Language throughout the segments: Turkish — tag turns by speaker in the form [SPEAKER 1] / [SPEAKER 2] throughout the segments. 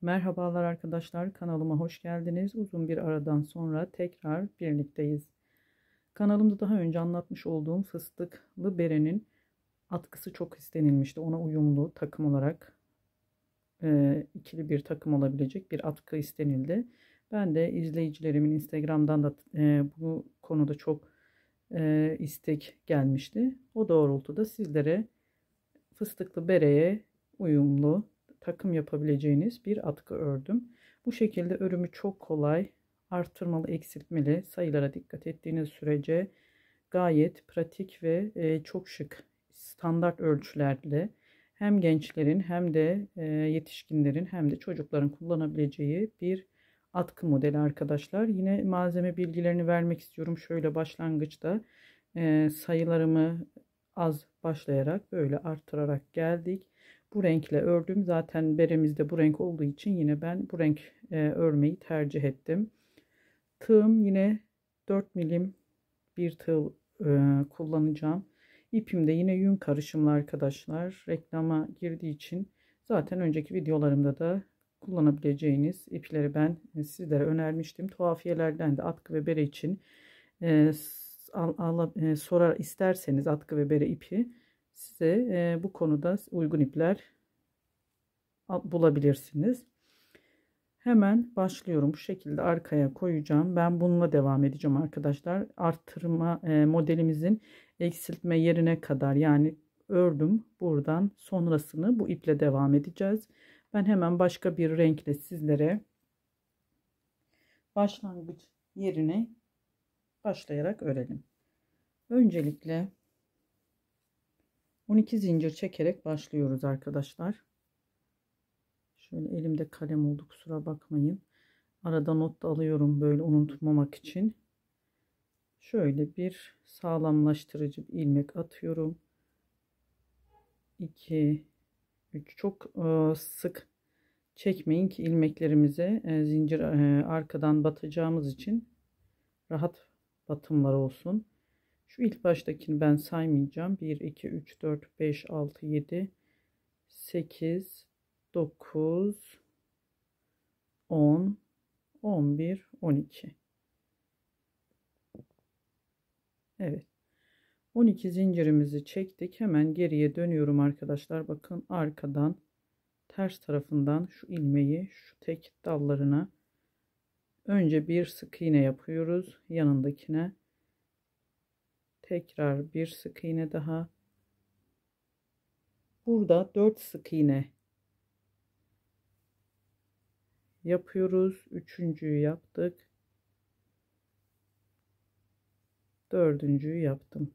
[SPEAKER 1] Merhabalar arkadaşlar, kanalıma hoş geldiniz. Uzun bir aradan sonra tekrar birlikteyiz. Kanalımda daha önce anlatmış olduğum fıstıklı berenin atkısı çok istenilmişti. Ona uyumlu takım olarak ikili bir takım olabilecek bir atkı istenildi. Ben de izleyicilerimin Instagram'dan da bu konuda çok istek gelmişti. O doğrultuda sizlere fıstıklı bereye uyumlu takım yapabileceğiniz bir atkı ördüm. Bu şekilde örümü çok kolay, artırmalı, eksiltmeli sayılara dikkat ettiğiniz sürece gayet pratik ve çok şık standart ölçülerle hem gençlerin hem de yetişkinlerin hem de çocukların kullanabileceği bir atkı modeli arkadaşlar. Yine malzeme bilgilerini vermek istiyorum. Şöyle başlangıçta sayılarımı az başlayarak böyle arttırarak geldik. Bu renkle ördüm. Zaten beremizde bu renk olduğu için yine ben bu renk örmeyi tercih ettim. Tığım yine 4 milim bir tığ kullanacağım. İpim de yine yün karışımlı arkadaşlar. Reklama girdiği için zaten önceki videolarımda da kullanabileceğiniz ipleri ben sizlere önermiştim. Tuhafiyelerden de atkı ve bere için sorar isterseniz atkı ve bere ipi size bu konuda uygun ipler bulabilirsiniz. Hemen başlıyorum. Bu şekilde arkaya koyacağım. Ben bununla devam edeceğim arkadaşlar. Arttırma modelimizin eksiltme yerine kadar, yani ördüm. Buradan sonrasını bu iple devam edeceğiz. Ben hemen başka bir renkle sizlere başlangıç yerine başlayarak örelim. Öncelikle 12 zincir çekerek başlıyoruz arkadaşlar. Şöyle elimde kalem oldu, kusura bakmayın. Arada not da alıyorum böyle unutmamak için. Şöyle bir sağlamlaştırıcı bir ilmek atıyorum. 2 3 çok sık çekmeyin ki ilmeklerimize zincir arkadan batacağımız için rahat batımlar olsun. Şu ilk baştakini ben saymayacağım. 1 2 3 4 5 6 7 8 9 10 11 12. Evet. 12 zincirimizi çektik. Hemen geriye dönüyorum arkadaşlar. Bakın arkadan ters tarafından şu ilmeği şu tek dallarına önce bir sık iğne yapıyoruz. Yanındakine tekrar bir sık iğne daha. Burada 4 sık iğne yapıyoruz. Üçüncüyü yaptık. Dördüncüyü yaptım.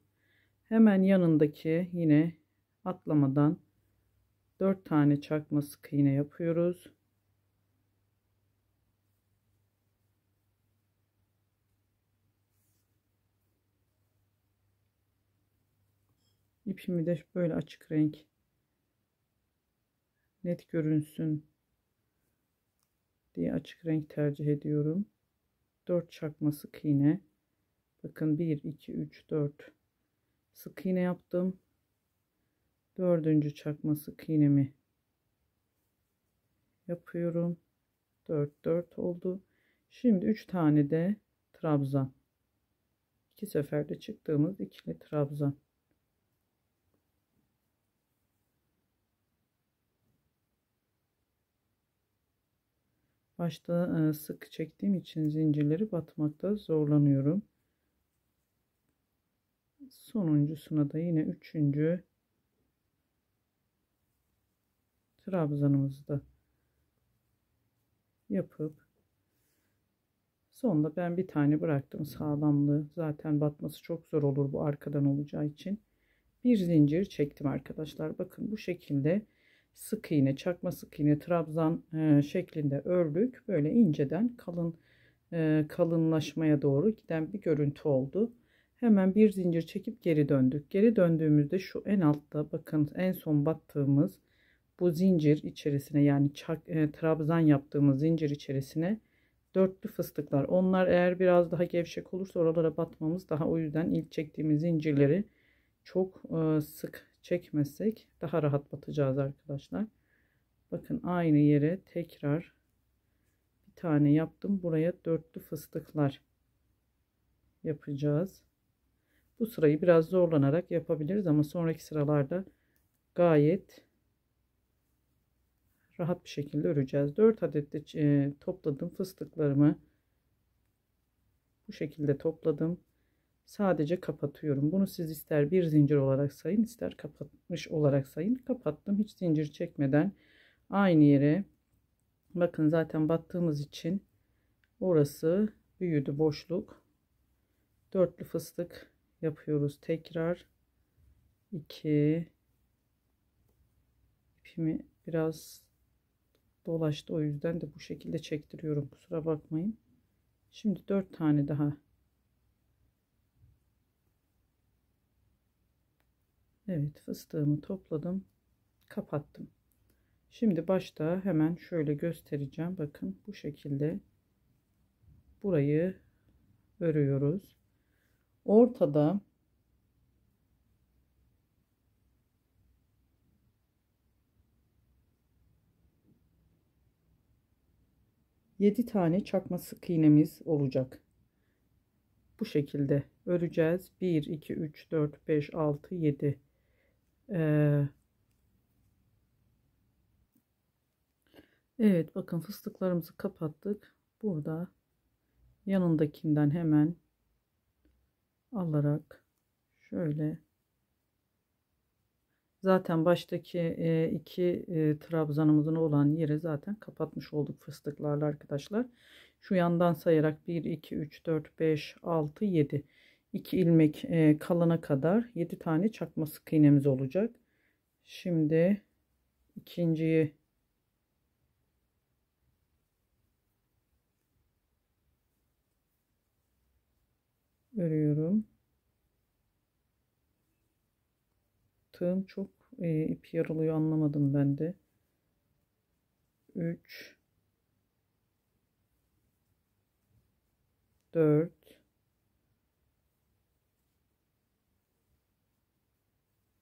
[SPEAKER 1] Hemen yanındaki yine atlamadan 4 tane çakma sık iğne yapıyoruz. İpimi de böyle açık renk net görünsün diye açık renk tercih ediyorum. 4 çakma sık iğne. Bakın 1 2 3 4 sık iğne yaptım. Dördüncü çakma sık iğnemi yapıyorum. 4 4 oldu. Şimdi 3 tane de trabzan. 2 seferde çıktığımız ikili trabzan. Başta sık çektiğim için zincirleri batmakta zorlanıyorum. Sonuncusuna da yine üçüncü trabzanımızı da yapıp sonunda ben bir tane bıraktım, sağlamlığı zaten batması çok zor olur bu arkadan olacağı için. Bir zincir çektim arkadaşlar. Bakın bu şekilde sık iğne, çakma sık iğne, trabzan şeklinde ördük. Böyle inceden kalınlaşmaya doğru giden bir görüntü oldu. Hemen bir zincir çekip geri döndük. Geri döndüğümüzde şu en altta bakın en son battığımız bu zincir içerisine, yani trabzan yaptığımız zincir içerisine dörtlü fıstıklar. Onlar eğer biraz daha gevşek olursa oralara batmamız daha, o yüzden ilk çektiğimiz zincirleri çok sık çekmezsek daha rahat batacağız arkadaşlar. Bakın aynı yere tekrar tane yaptım. Buraya dörtlü fıstıklar yapacağız. Bu sırayı biraz zorlanarak yapabiliriz ama sonraki sıralarda gayet rahat bir şekilde öreceğiz. 4 adet de topladım fıstıklarımı. Bu şekilde topladım. Sadece kapatıyorum. Bunu siz ister bir zincir olarak sayın, ister kapatmış olarak sayın. Kapattım. Hiç zincir çekmeden aynı yere. Bakın zaten battığımız için orası büyüdü, boşluk. Dörtlü fıstık yapıyoruz. Tekrar 2 ipimi biraz dolaştı, o yüzden de bu şekilde çektiriyorum. Kusura bakmayın. Şimdi 4 tane daha. Evet, fıstığımı topladım. Kapattım. Şimdi başta hemen şöyle göstereceğim. Bakın bu şekilde burayı örüyoruz. Ortada 7 tane çakma sık iğnemiz olacak. Bu şekilde öreceğiz. 1 2 3 4 5 6 7. Evet, bakın fıstıklarımızı kapattık. Burada yanındakinden hemen alarak şöyle, zaten baştaki iki trabzanımızın olan yeri zaten kapatmış olduk fıstıklarla arkadaşlar. Şu yandan sayarak 1 2 3 4 5 6 7, 2 ilmek kalana kadar 7 tane çakma sık iğnemiz olacak. Şimdi ikinciyi örüyorum. Tığım çok ip yarılıyor, anlamadım ben de. 3 4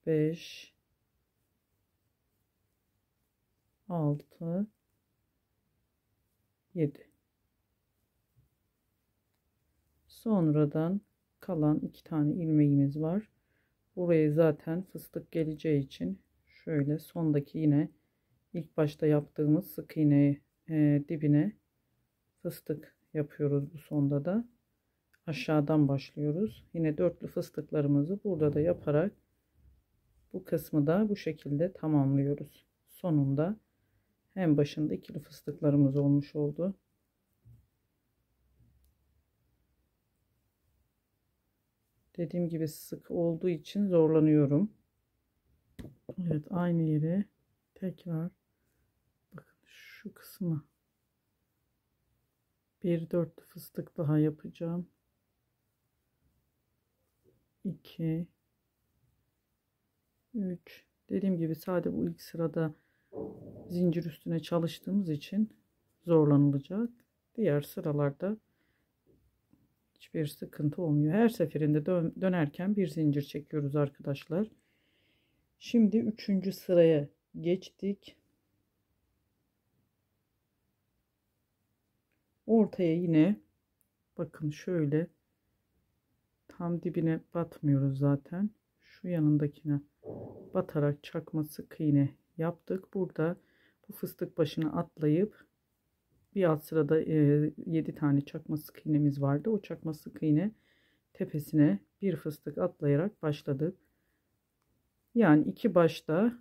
[SPEAKER 1] 5 6 7. Sonradan kalan 2 tane ilmeğimiz var. Buraya zaten fıstık geleceği için şöyle sondaki yine ilk başta yaptığımız sık iğneyi dibine fıstık yapıyoruz. Bu sonda da aşağıdan başlıyoruz. Yine dörtlü fıstıklarımızı burada da yaparak bu kısmı da bu şekilde tamamlıyoruz. Sonunda hem başında ikili fıstıklarımız olmuş oldu. Dediğim gibi sık olduğu için zorlanıyorum. Evet, aynı yere tekrar bakın şu kısmı bir dörtlü fıstık daha yapacağım. 2 3, dediğim gibi sadece bu ilk sırada zincir üstüne çalıştığımız için zorlanılacak. Diğer sıralarda hiçbir sıkıntı olmuyor. Her seferinde dönerken bir zincir çekiyoruz arkadaşlar. Şimdi 3. sıraya geçtik. Ortaya yine bakın şöyle tam dibine batmıyoruz zaten. Şu yanındakine batarak çakma sık iğne yaptık. Burada bu fıstık başına atlayıp bir alt sırada 7 tane çakma sık iğnemiz vardı. O çakma sık iğne tepesine bir fıstık atlayarak başladık. Yani iki başta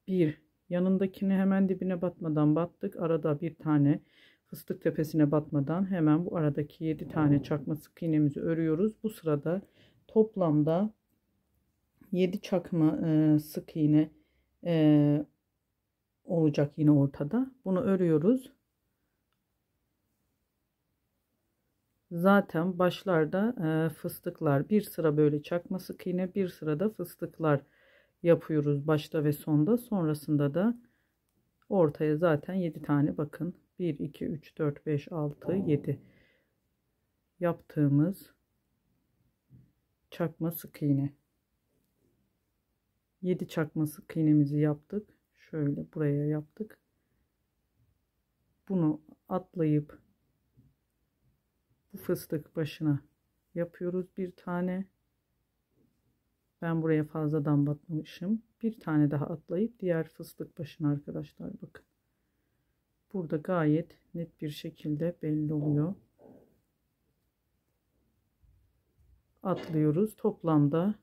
[SPEAKER 1] bir yanındakine hemen dibine batmadan battık. Arada bir tane fıstık tepesine batmadan hemen bu aradaki 7 tane çakma sık iğnemizi örüyoruz. Bu sırada toplamda 7 çakma sık iğne olacak yine ortada. Bunu örüyoruz. Zaten başlarda fıstıklar, bir sıra böyle çakma sık iğne, bir sırada fıstıklar yapıyoruz başta ve sonda. Sonrasında da ortaya zaten 7 tane, bakın 1 2 3 4 5 6 7 yaptığımız çakma sık iğne. 7 çakma sık iğnemizi yaptık. Şöyle buraya yaptık. bunu atlayıp bu fıstık başına yapıyoruz bir tane. Ben buraya fazladan batmamışım. Bir tane daha atlayıp diğer fıstık başına arkadaşlar bakın. Burada gayet net bir şekilde belli oluyor. Atlıyoruz. Toplamda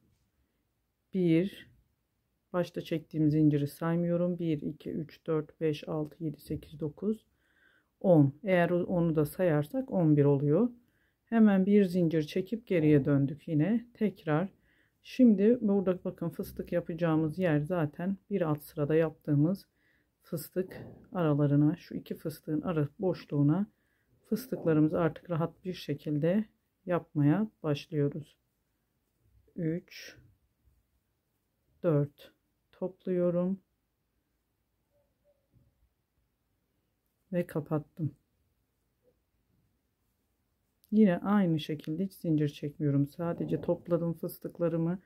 [SPEAKER 1] bir, başta çektiğim zinciri saymıyorum. 1, 2, 3, 4, 5, 6, 7, 8, 9, 10. Eğer onu da sayarsak 11 oluyor. Hemen bir zincir çekip geriye döndük yine. Tekrar. Şimdi burada bakın fıstık yapacağımız yer zaten bir alt sırada yaptığımız fıstık aralarına, şu iki fıstığın ara boşluğuna fıstıklarımızı artık rahat bir şekilde yapmaya başlıyoruz. 3, 4 topluyorum ve kapattım. Yine aynı şekilde hiç zincir çekmiyorum. Sadece topladım fıstıklarımı,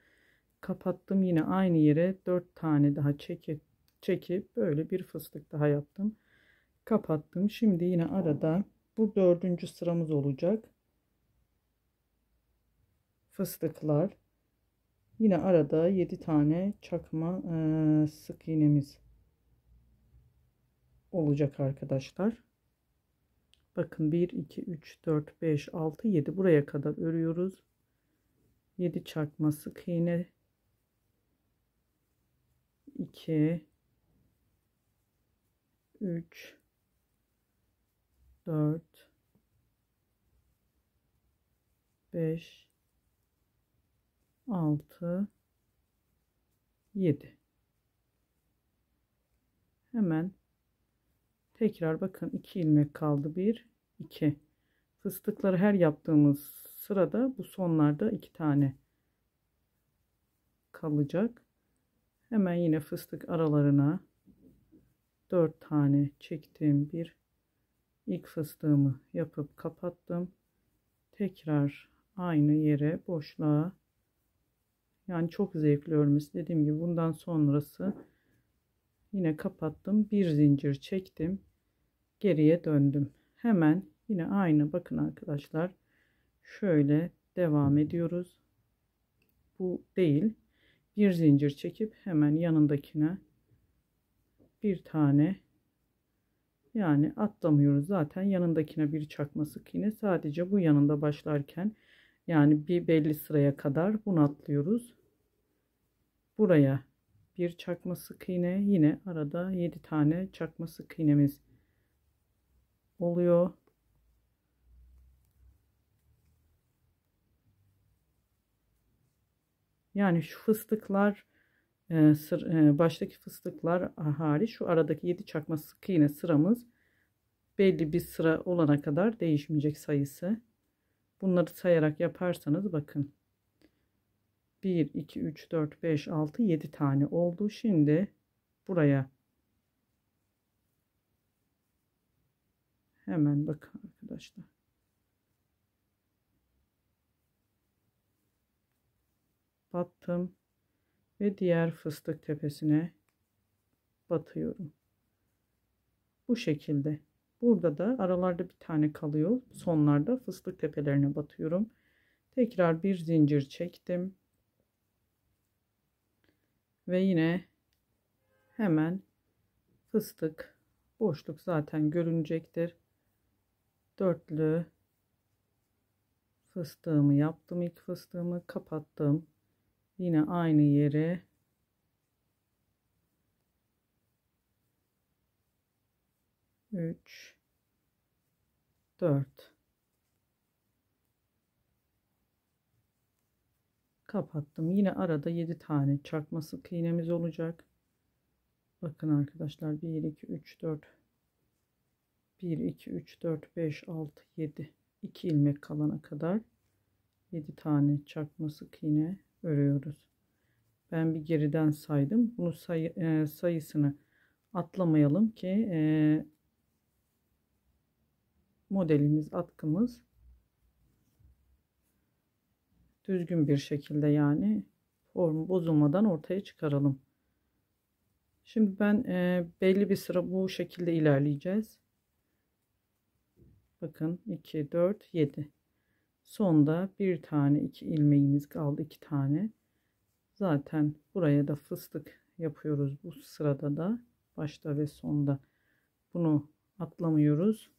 [SPEAKER 1] kapattım. Yine aynı yere 4 tane daha çekip böyle bir fıstık daha yaptım. Kapattım. Şimdi yine arada bu dördüncü sıramız olacak. Fıstıklar. Yine arada 7 tane çakma sık iğnemiz olacak arkadaşlar. Bakın 1, 2, 3, 4, 5, 6, 7 buraya kadar örüyoruz. 7 çakma sık iğne. 2, 3, 4, 5, 6, 7. Hemen tekrar bakın 2 ilmek kaldı. 1, 2. Fıstıkları her yaptığımız sırada bu sonlarda 2 tane kalacak. Hemen yine fıstık aralarına 4 tane çektiğim bir ilk fıstığımı yapıp kapattım. Tekrar aynı yere boşluğa, yani çok zevkli örmesi, dediğim gibi bundan sonrası yine kapattım, bir zincir çektim, geriye döndüm. Hemen yine aynı bakın arkadaşlar, şöyle devam ediyoruz. Bu değil, bir zincir çekip hemen yanındakine bir tane, yani atlamıyoruz zaten, yanındakine bir çakma sık iğne, sadece bu yanında başlarken yani bir belli sıraya kadar bunu atlıyoruz. Buraya bir çakma sık iğne, yine arada 7 tane çakma sık iğnemiz oluyor. Yani şu fıstıklar baştaki fıstıklar hariç şu aradaki 7 çakma sık iğne sıramız belli bir sıra olana kadar değişmeyecek sayısı. Bunları sayarak yaparsanız bakın 1, 2, 3, 4, 5, 6, 7 tane oldu. Şimdi buraya hemen bakın arkadaşlar. Battım ve diğer fıstık tepesine batıyorum. Bu şekilde. Burada da aralarda bir tane kalıyor. Sonlarda fıstık tepelerine batıyorum. Tekrar bir zincir çektim. Ve yine hemen fıstık boşluk zaten görünecektir. Dörtlü fıstığımı yaptım. İlk fıstığımı kapattım. Yine aynı yere üç, 4 kapattım. Yine arada 7 tane çakma sık iğnemiz olacak. Bakın arkadaşlar 1, 2, 3, 4, 1, 2, 3, 4, 5, 6, 7, 2 ilmek kalana kadar 7 tane çakma sık iğne örüyoruz. Ben bir geriden saydım. Bunu sayısını atlamayalım ki modelimiz, atkımız düzgün bir şekilde, yani formu bozulmadan ortaya çıkaralım. Şimdi ben belli bir sıra bu şekilde ilerleyeceğiz. Bakın 2 4 7. Sonda bir tane 2 ilmeğimiz kaldı, 2 tane. Zaten buraya da fıstık yapıyoruz bu sırada da, başta ve sonda. Bunu atlamıyoruz.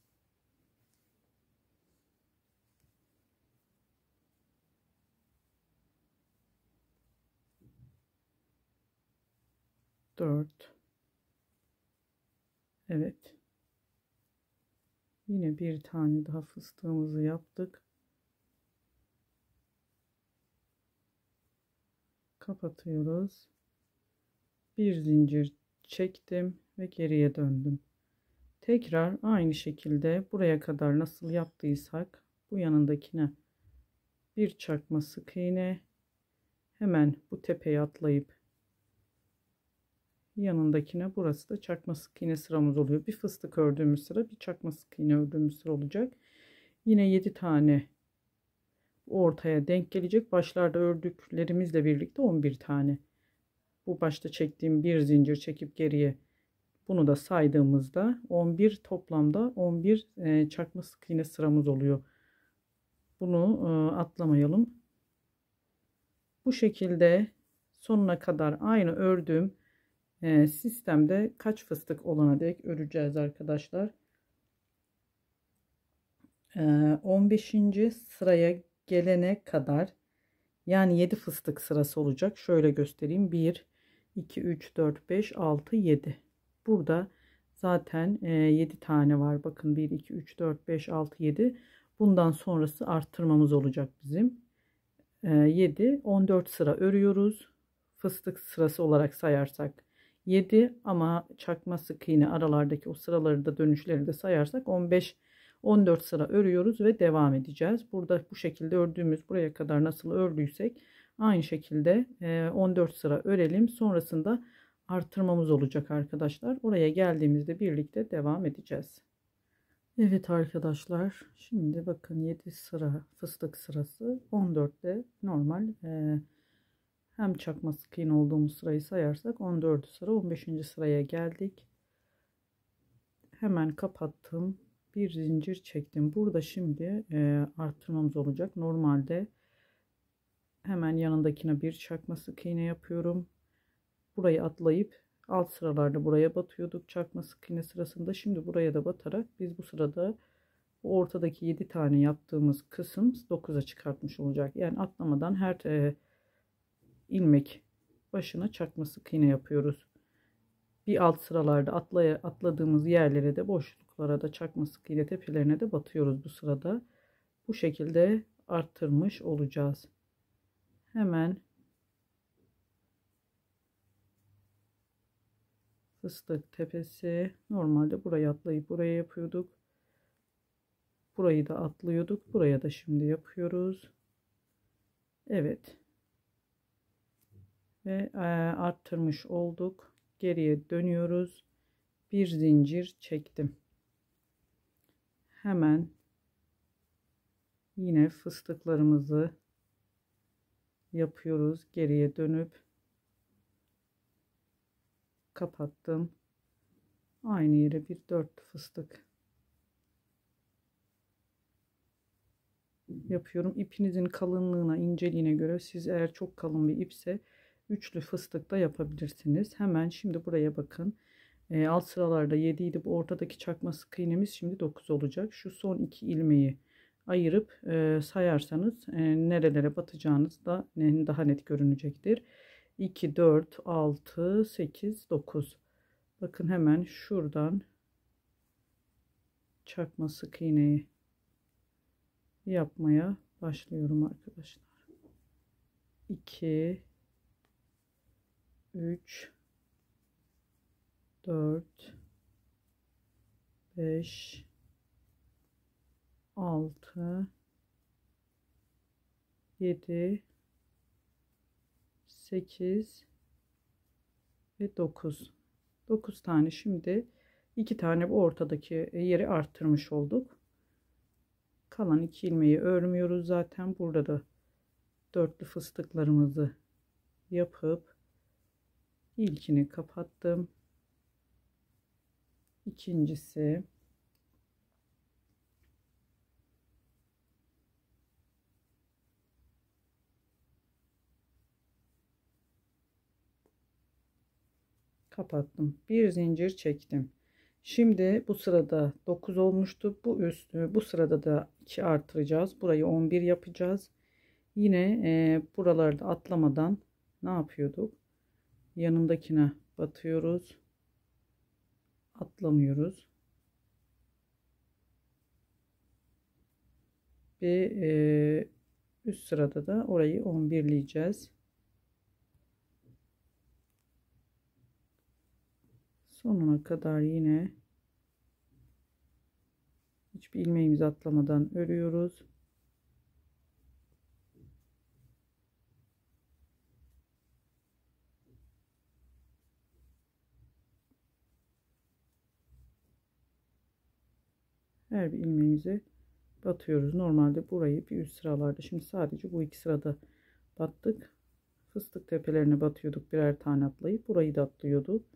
[SPEAKER 1] Dört. Evet. Yine bir tane daha fıstığımızı yaptık. Kapatıyoruz. Bir zincir çektim ve geriye döndüm. Tekrar aynı şekilde buraya kadar nasıl yaptıysak bu yanındakine bir çakma sık iğne, hemen bu tepeye atlayıp yanındakine, burası da çakma sık iğne sıramız oluyor. Bir fıstık ördüğümüz sıra, bir çakma sık iğne ördüğümüz sıra olacak. Yine 7 tane ortaya denk gelecek. Başlarda ördüklerimizle birlikte 11 tane. Bu başta çektiğim bir zincir çekip geriye, bunu da saydığımızda 11, toplamda 11 çakma sık iğne sıramız oluyor. Bunu atlamayalım. Bu şekilde sonuna kadar aynı ördüğüm sistemde kaç fıstık olana dek öreceğiz arkadaşlar. 15. sıraya gelene kadar, yani 7 fıstık sırası olacak. Şöyle göstereyim. 1 2 3 4 5 6 7. Burada zaten 7 tane var. Bakın 1 2 3 4 5 6 7. Bundan sonrası arttırmamız olacak bizim. 7 14 sıra örüyoruz. Fıstık sırası olarak sayarsak 7, ama çakma sık iğne aralardaki o sıraları da, dönüşleri de sayarsak 15 14 sıra örüyoruz ve devam edeceğiz. Burada bu şekilde ördüğümüz, buraya kadar nasıl ördüysek aynı şekilde 14 sıra örelim. Sonrasında artırmamız olacak arkadaşlar. Oraya geldiğimizde birlikte devam edeceğiz. Evet arkadaşlar, şimdi bakın 7 sıra fıstık sırası, 14'te normal hem çakma sık iğne olduğumuz sırayı sayarsak 14 sıra, 15. sıraya geldik. Hemen kapattım, bir zincir çektim. Burada şimdi arttırmamız olacak. Normalde hemen yanındakine bir çakma sık iğne yapıyorum. Burayı atlayıp alt sıralarda buraya batıyorduk çakma sık iğne sırasında. Şimdi buraya da batarak biz bu sırada bu ortadaki 7 tane yaptığımız kısım 9'a çıkartmış olacak. Yani atlamadan her ilmek başına çakma sık iğne yapıyoruz. Bir alt sıralarda atladığımız yerlere de, boşluklara da çakma sık iğne tepelerine de batıyoruz bu sırada. Bu şekilde arttırmış olacağız. Hemen fıstık tepesi, normalde buraya atlayıp buraya yapıyorduk. Burayı da atlıyorduk. Buraya da şimdi yapıyoruz. Evet. Ve arttırmış olduk. Geriye dönüyoruz. Bir zincir çektim. Hemen yine fıstıklarımızı yapıyoruz. Geriye dönüp kapattım. Aynı yere bir 4 fıstık yapıyorum. İpinizin kalınlığına, inceliğine göre, siz eğer çok kalın bir ipse üçlü fıstık da yapabilirsiniz. Hemen şimdi buraya bakın. Alt sıralarda 7 idi. Bu ortadaki çakma sık iğnemiz şimdi 9 olacak. Şu son 2 ilmeği ayırıp sayarsanız nerelere batacağınız da daha net görünecektir. 2 4 6 8 9. Bakın hemen şuradan çakma sık iğneyi yapmaya başlıyorum arkadaşlar. 2 3 4 5 6 7 8 ve 9. 9 tane, şimdi 2 tane bu ortadaki yeri arttırmış olduk. Kalan 2 ilmeği örmüyoruz zaten. Burada da dörtlü fıstıklarımızı yapıp ilkini kapattım. İkincisi, kapattım. Bir zincir çektim. Şimdi bu sırada 9 olmuştu. Bu sırada da 2 artıracağız. Burayı 11 yapacağız. Yine buralarda atlamadan ne yapıyorduk? Yanındakine batıyoruz. Atlamıyoruz. Ve üst sırada da orayı 11'leyeceğiz. Sonuna kadar yine hiçbir ilmeğimizi atlamadan örüyoruz. Her bir ilmeğimizi batıyoruz. Normalde burayı bir üst sıralarda. Şimdi sadece bu iki sırada battık. Fıstık tepelerine batıyorduk. Birer tane atlayıp burayı da atlıyorduk.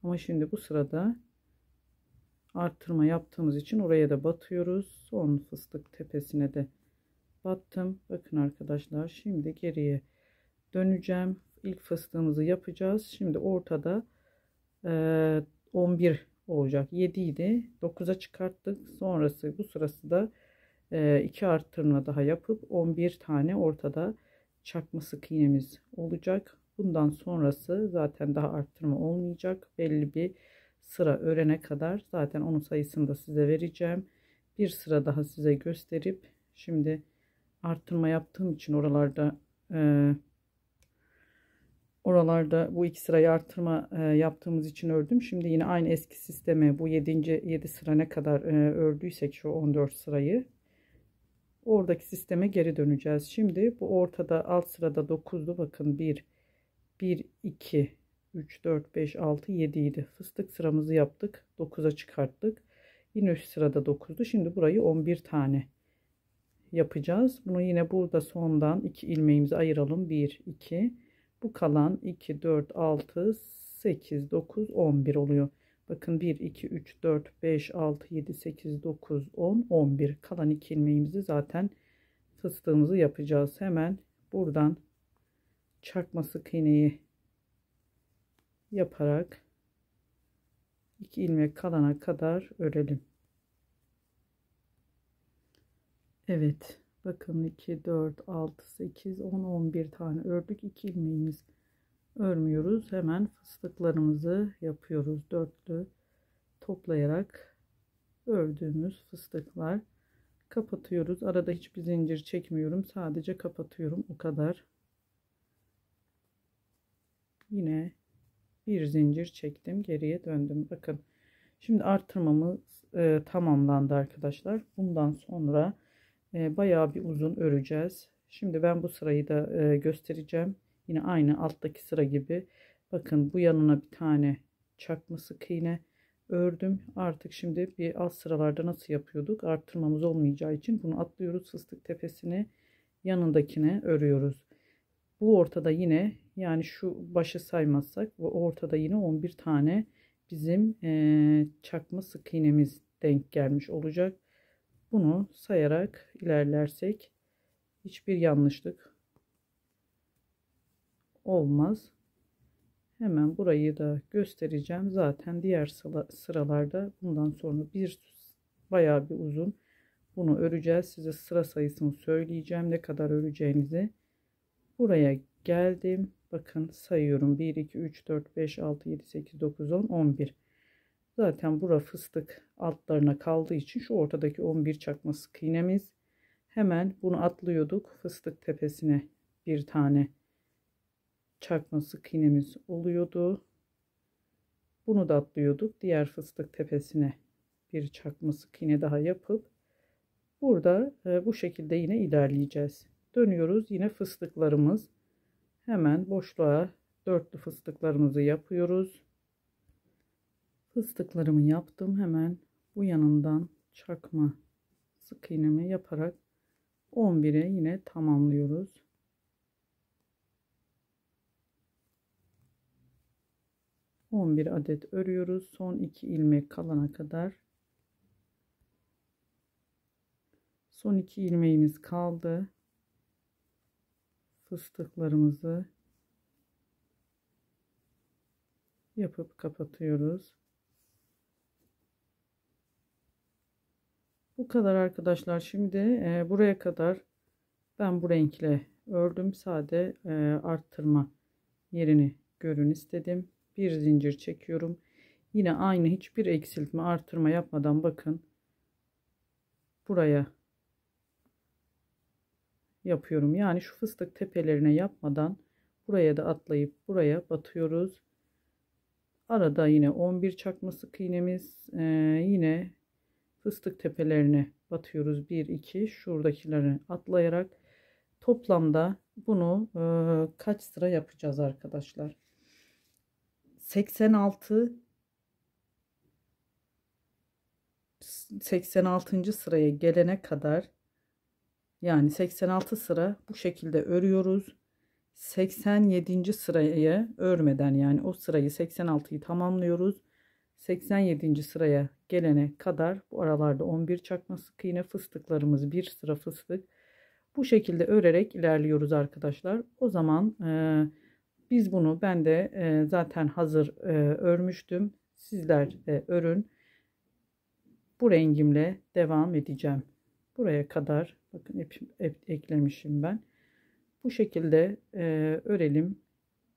[SPEAKER 1] Ama şimdi bu sırada artırma yaptığımız için oraya da batıyoruz. Son fıstık tepesine de battım. Bakın arkadaşlar, şimdi geriye döneceğim. İlk fıstığımızı yapacağız. Şimdi ortada 11 olacak. 7 idi. 9'a çıkarttık. Sonrası bu sırası da 2 arttırma daha yapıp 11 tane ortada çakma sık iğnemiz olacak. Bundan sonrası zaten daha arttırma olmayacak. Belli bir sıra örene kadar zaten onun sayısını da size vereceğim. Bir sıra daha size gösterip şimdi arttırma yaptığım için oralarda bu iki sırayı arttırma yaptığımız için ördüm. Şimdi yine aynı eski sisteme bu 7. sıra ne kadar ördüysek şu 14 sırayı oradaki sisteme geri döneceğiz. Şimdi bu ortada alt sırada 9'du. Bakın 1 2 3 4 5 6 7 idi. Fıstık sıramızı yaptık. 9'a çıkarttık. Yine üst sırada 9'du. Şimdi burayı 11 tane yapacağız. Bunu yine burada sondan 2 ilmeğimizi ayıralım. 1 2, bu kalan 2 4 6 8 9 11 oluyor. Bakın 1 2 3 4 5 6 7 8 9 10 11, kalan 2 ilmeğimizi zaten fıstığımızı yapacağız. Hemen buradan çakma sık iğneyi yaparak 2 ilmek kalana kadar örelim. Evet, bakın 2 4 6 8 10 11 tane ördük. 2 ilmeğimiz örmüyoruz. Hemen fıstıklarımızı yapıyoruz. Dörtlü toplayarak ördüğümüz fıstıklar, kapatıyoruz. Arada hiçbir zincir çekmiyorum. Sadece kapatıyorum. O kadar. Yine bir zincir çektim. Geriye döndüm. Bakın. Şimdi artırmamız tamamlandı arkadaşlar. Bundan sonra bayağı bir uzun öreceğiz. Şimdi ben bu sırayı da göstereceğim. Yine aynı alttaki sıra gibi. Bakın bu yanına bir tane çakma sık iğne ördüm. Artık şimdi bir alt sıralarda nasıl yapıyorduk? Artırmamız olmayacağı için bunu atlıyoruz. Fıstık tepesini yanındakine örüyoruz. Bu ortada yine, yani şu başı saymazsak bu ortada yine 11 tane bizim çakma sık iğnemiz denk gelmiş olacak. Bunu sayarak ilerlersek hiçbir yanlışlık olmaz. Hemen burayı da göstereceğim. Zaten diğer sıralarda bundan sonra bayağı bir uzun bunu öreceğiz. Size sıra sayısını söyleyeceğim, ne kadar öreceğinizi. Buraya geldim. Bakın sayıyorum. 1 2 3 4 5 6 7 8 9 10 11. Zaten bura fıstık altlarına kaldığı için şu ortadaki 11 çakma sık iğnemiz. Hemen bunu atlıyorduk. Fıstık tepesine bir tane çakma sık iğnemiz oluyordu. Bunu da atlıyorduk. Diğer fıstık tepesine bir çakma sık iğne daha yapıp burada bu şekilde yine ilerleyeceğiz. Dönüyoruz. Yine fıstıklarımız. Hemen boşluğa dörtlü fıstıklarımızı yapıyoruz. Fıstıklarımı yaptım. Hemen bu yanından çakma sık iğnemi yaparak 11'e yine tamamlıyoruz. 11 adet örüyoruz. Son 2 ilmek kalana kadar. Son 2 ilmeğimiz kaldı. Fıstıklarımızı yapıp kapatıyoruz. Bu kadar arkadaşlar. Şimdi buraya kadar ben bu renkle ördüm. Sade arttırma yerini görün istedim. Bir zincir çekiyorum. Yine aynı, hiçbir eksiltme artırma yapmadan bakın buraya yapıyorum. Yani şu fıstık tepelerine yapmadan buraya da atlayıp buraya batıyoruz. Arada yine 11 çakma sık iğnemiz, yine fıstık tepelerine batıyoruz. 1 2 şuradakileri atlayarak toplamda bunu kaç sıra yapacağız arkadaşlar? 86 sıraya gelene kadar, yani 86 sıra bu şekilde örüyoruz. 87. sırayı örmeden, yani o sırayı 86'yı tamamlıyoruz. 87. sıraya gelene kadar bu aralarda 11 çakma sık iğne, fıstıklarımız bir sıra fıstık. Bu şekilde örerek ilerliyoruz arkadaşlar. O zaman biz bunu, ben de zaten hazır örmüştüm. Sizler de örün. Bu rengimle devam edeceğim. Buraya kadar bakın ip eklemişim ben. Bu şekilde örelim.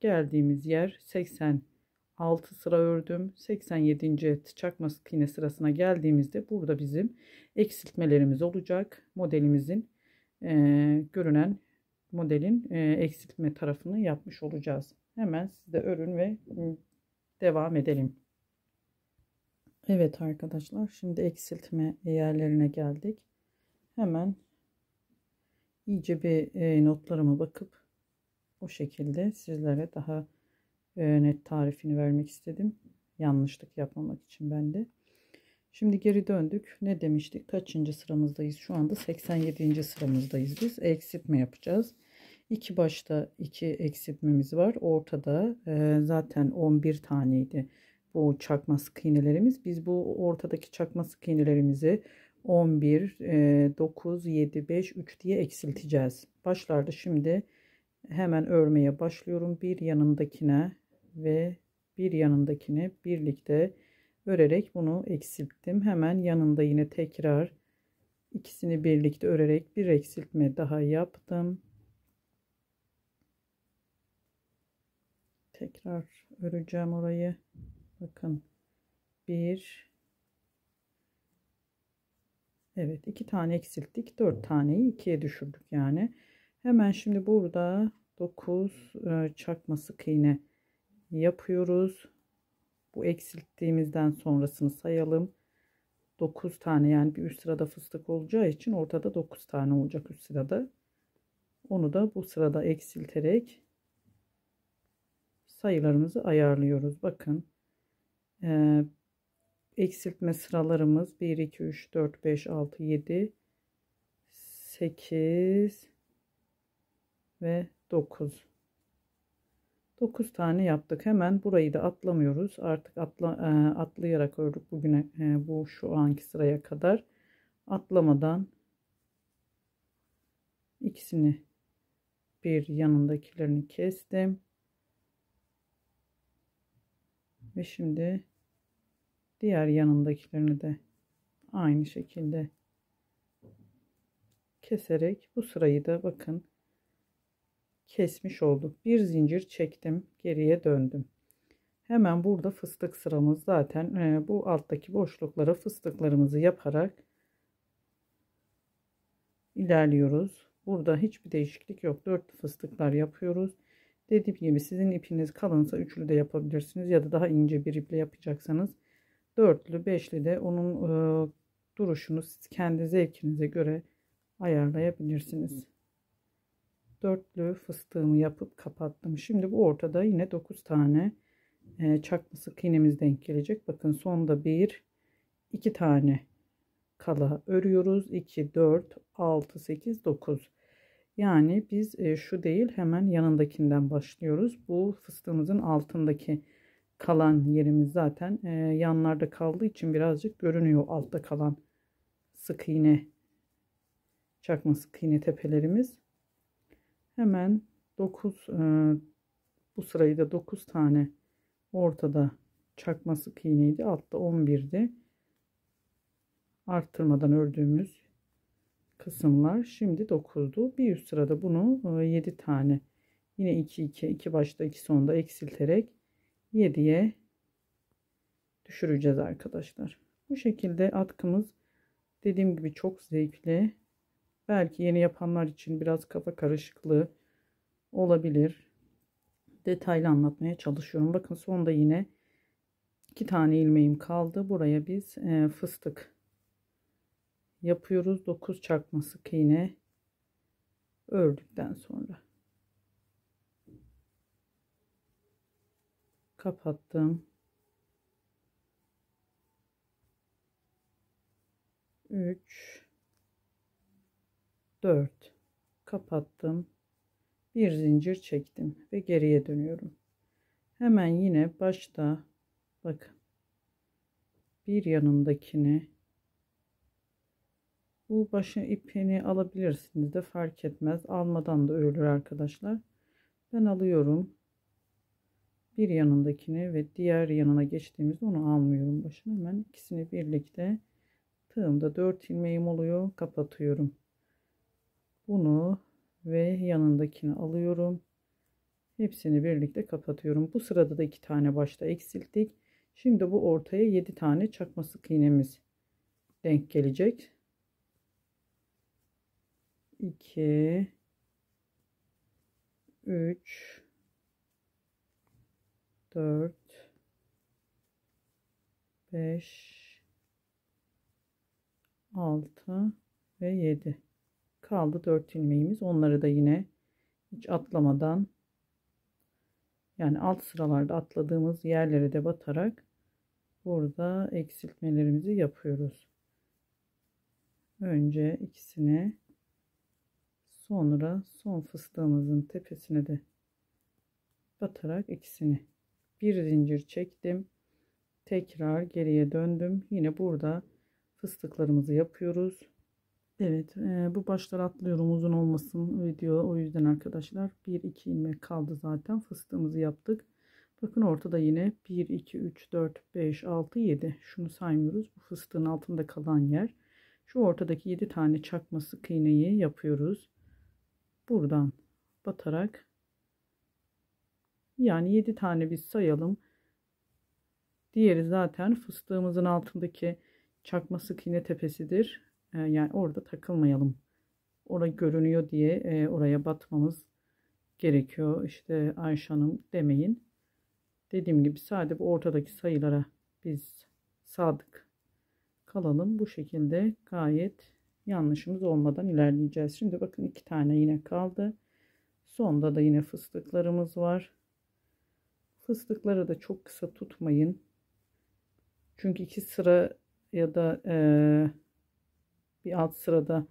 [SPEAKER 1] Geldiğimiz yer 86 sıra ördüm. 87. çakma sık iğne sırasına geldiğimizde burada bizim eksiltmelerimiz olacak. Modelimizin görünen modelin eksiltme tarafını yapmış olacağız. Hemen siz de örün ve devam edelim. Evet arkadaşlar, şimdi eksiltme yerlerine geldik. Hemen iyice bir notlarıma bakıp o şekilde sizlere daha net tarifini vermek istedim. Yanlışlık yapmamak için ben de. Şimdi geri döndük. Ne demiştik? Kaçıncı sıramızdayız? Şu anda 87. sıramızdayız biz. Eksiltme yapacağız. İki başta iki eksiltmemiz var. Ortada zaten 11 taneydi bu çakma sık iğnelerimiz. Biz bu ortadaki çakma sık iğnelerimizi 11, 9, 7, 5, 3 diye eksilteceğiz. Başlarda şimdi hemen örmeye başlıyorum. Bir yanındakine ve bir yanındakine birlikte örerek bunu eksilttim. Hemen yanında yine tekrar ikisini birlikte örerek bir eksiltme daha yaptım. Tekrar öreceğim orayı. Bakın bir, evet, iki tane eksilttik, 4 taneyi ikiye düşürdük yani. Hemen şimdi burada 9 çakma sık iğne yapıyoruz. Bu eksilttiğimizden sonrasını sayalım. 9 tane, yani bir üst sırada fıstık olacağı için ortada 9 tane olacak üst sırada. Onu da bu sırada eksilterek sayılarımızı ayarlıyoruz. Bakın eksiltme sıralarımız 1 2 3 4 5 6 7 8 ve 9. 9 tane yaptık. Hemen burayı da atlamıyoruz. Artık atlayarak ördük bugüne, bu şu anki sıraya kadar. Atlamadan ikisini, bir yanındakilerini kestim. Ve şimdi diğer yanındakilerini de aynı şekilde keserek bu sırayı da bakın kesmiş olduk. Bir zincir çektim, geriye döndüm. Hemen burada fıstık sıramız zaten, bu alttaki boşluklara fıstıklarımızı yaparak ilerliyoruz. Burada hiçbir değişiklik yok. Dörtlü fıstıklar yapıyoruz. Dediğim gibi sizin ipiniz kalınsa üçlü de yapabilirsiniz ya da daha ince bir iple yapacaksanız dörtlü, beşli de onun duruşunu siz kendi zevkinize göre ayarlayabilirsiniz. Dörtlü fıstığımı yapıp kapattım. Şimdi bu ortada yine 9 tane çakma sık iğnemiz denk gelecek. Bakın sonda 1 2 tane kala örüyoruz. 2 4 6 8 9. Yani biz şu değil, hemen yanındakinden başlıyoruz. Bu fıstığımızın altındaki kalan yerimiz zaten yanlarda kaldığı için birazcık görünüyor altta kalan sık iğne, çakma sık iğne tepelerimiz. Hemen 9, bu sırayı da 9 tane Ortada çakma sık iğneydi. Altta 11'di. Arttırmadan ördüğümüz kısımlar. Şimdi 9'du. Bir üst sırada bunu 7 tane. Yine 2 başta 2 sonda eksilterek 7'ye düşüreceğiz arkadaşlar. Bu şekilde atkımız dediğim gibi çok zevkli. Belki yeni yapanlar için biraz kafa karışıklığı olabilir. Detaylı anlatmaya çalışıyorum. Bakın sonda yine 2 tane ilmeğim kaldı. Buraya biz fıstık yapıyoruz. 9 çakma sık iğne ördükten sonra kapattım. 3 4 kapattım. Bir zincir çektim ve geriye dönüyorum. Hemen yine başta bakın bir yanındakini, bu başın ipini alabilirsiniz de fark etmez. Almadan da örülür arkadaşlar. Ben alıyorum. Bir yanındakini ve diğer yanına geçtiğimizde onu almıyorum başına. Hemen ikisini birlikte tığımda 4 ilmeğim oluyor. Kapatıyorum. Bunu ve yanındakini alıyorum. Hepsini birlikte kapatıyorum. Bu sırada da 2 tane başta eksilttik. Şimdi bu ortaya 7 tane çakma sık iğnemiz denk gelecek. 2 3 4 5 6 ve 7 kaldı 4 ilmeğimiz. Onları da yine hiç atlamadan, yani alt sıralarda atladığımız yerlere de batarak burada eksiltmelerimizi yapıyoruz. Önce ikisini, sonra son fıstığımızın tepesine de batarak ikisini bir zincir çektim. Tekrar geriye döndüm. Yine burada fıstıklarımızı yapıyoruz. Evet, bu başlar atlıyorum uzun olmasın video, o yüzden arkadaşlar 1-2 ilmek kaldı, zaten fıstığımızı yaptık. Bakın ortada yine 1 2 3 4 5 6 7, şunu saymıyoruz, bu fıstığın altında kalan yer. Şu ortadaki 7 tane çakma sık iğneyi yapıyoruz. Buradan batarak, yani 7 tane biz sayalım. Diğeri zaten fıstığımızın altındaki çakma sık iğne tepesidir. Yani orada takılmayalım. Orada görünüyor diye oraya batmamız gerekiyor. İşte Ayşe Hanım demeyin. Dediğim gibi sadece bu ortadaki sayılara biz sadık kalalım. Bu şekilde gayet yanlışımız olmadan ilerleyeceğiz. Şimdi bakın 2 tane yine kaldı. Sonda da yine fıstıklarımız var. Fıstıkları da çok kısa tutmayın. Çünkü 2 sıra ya da bir alt sırada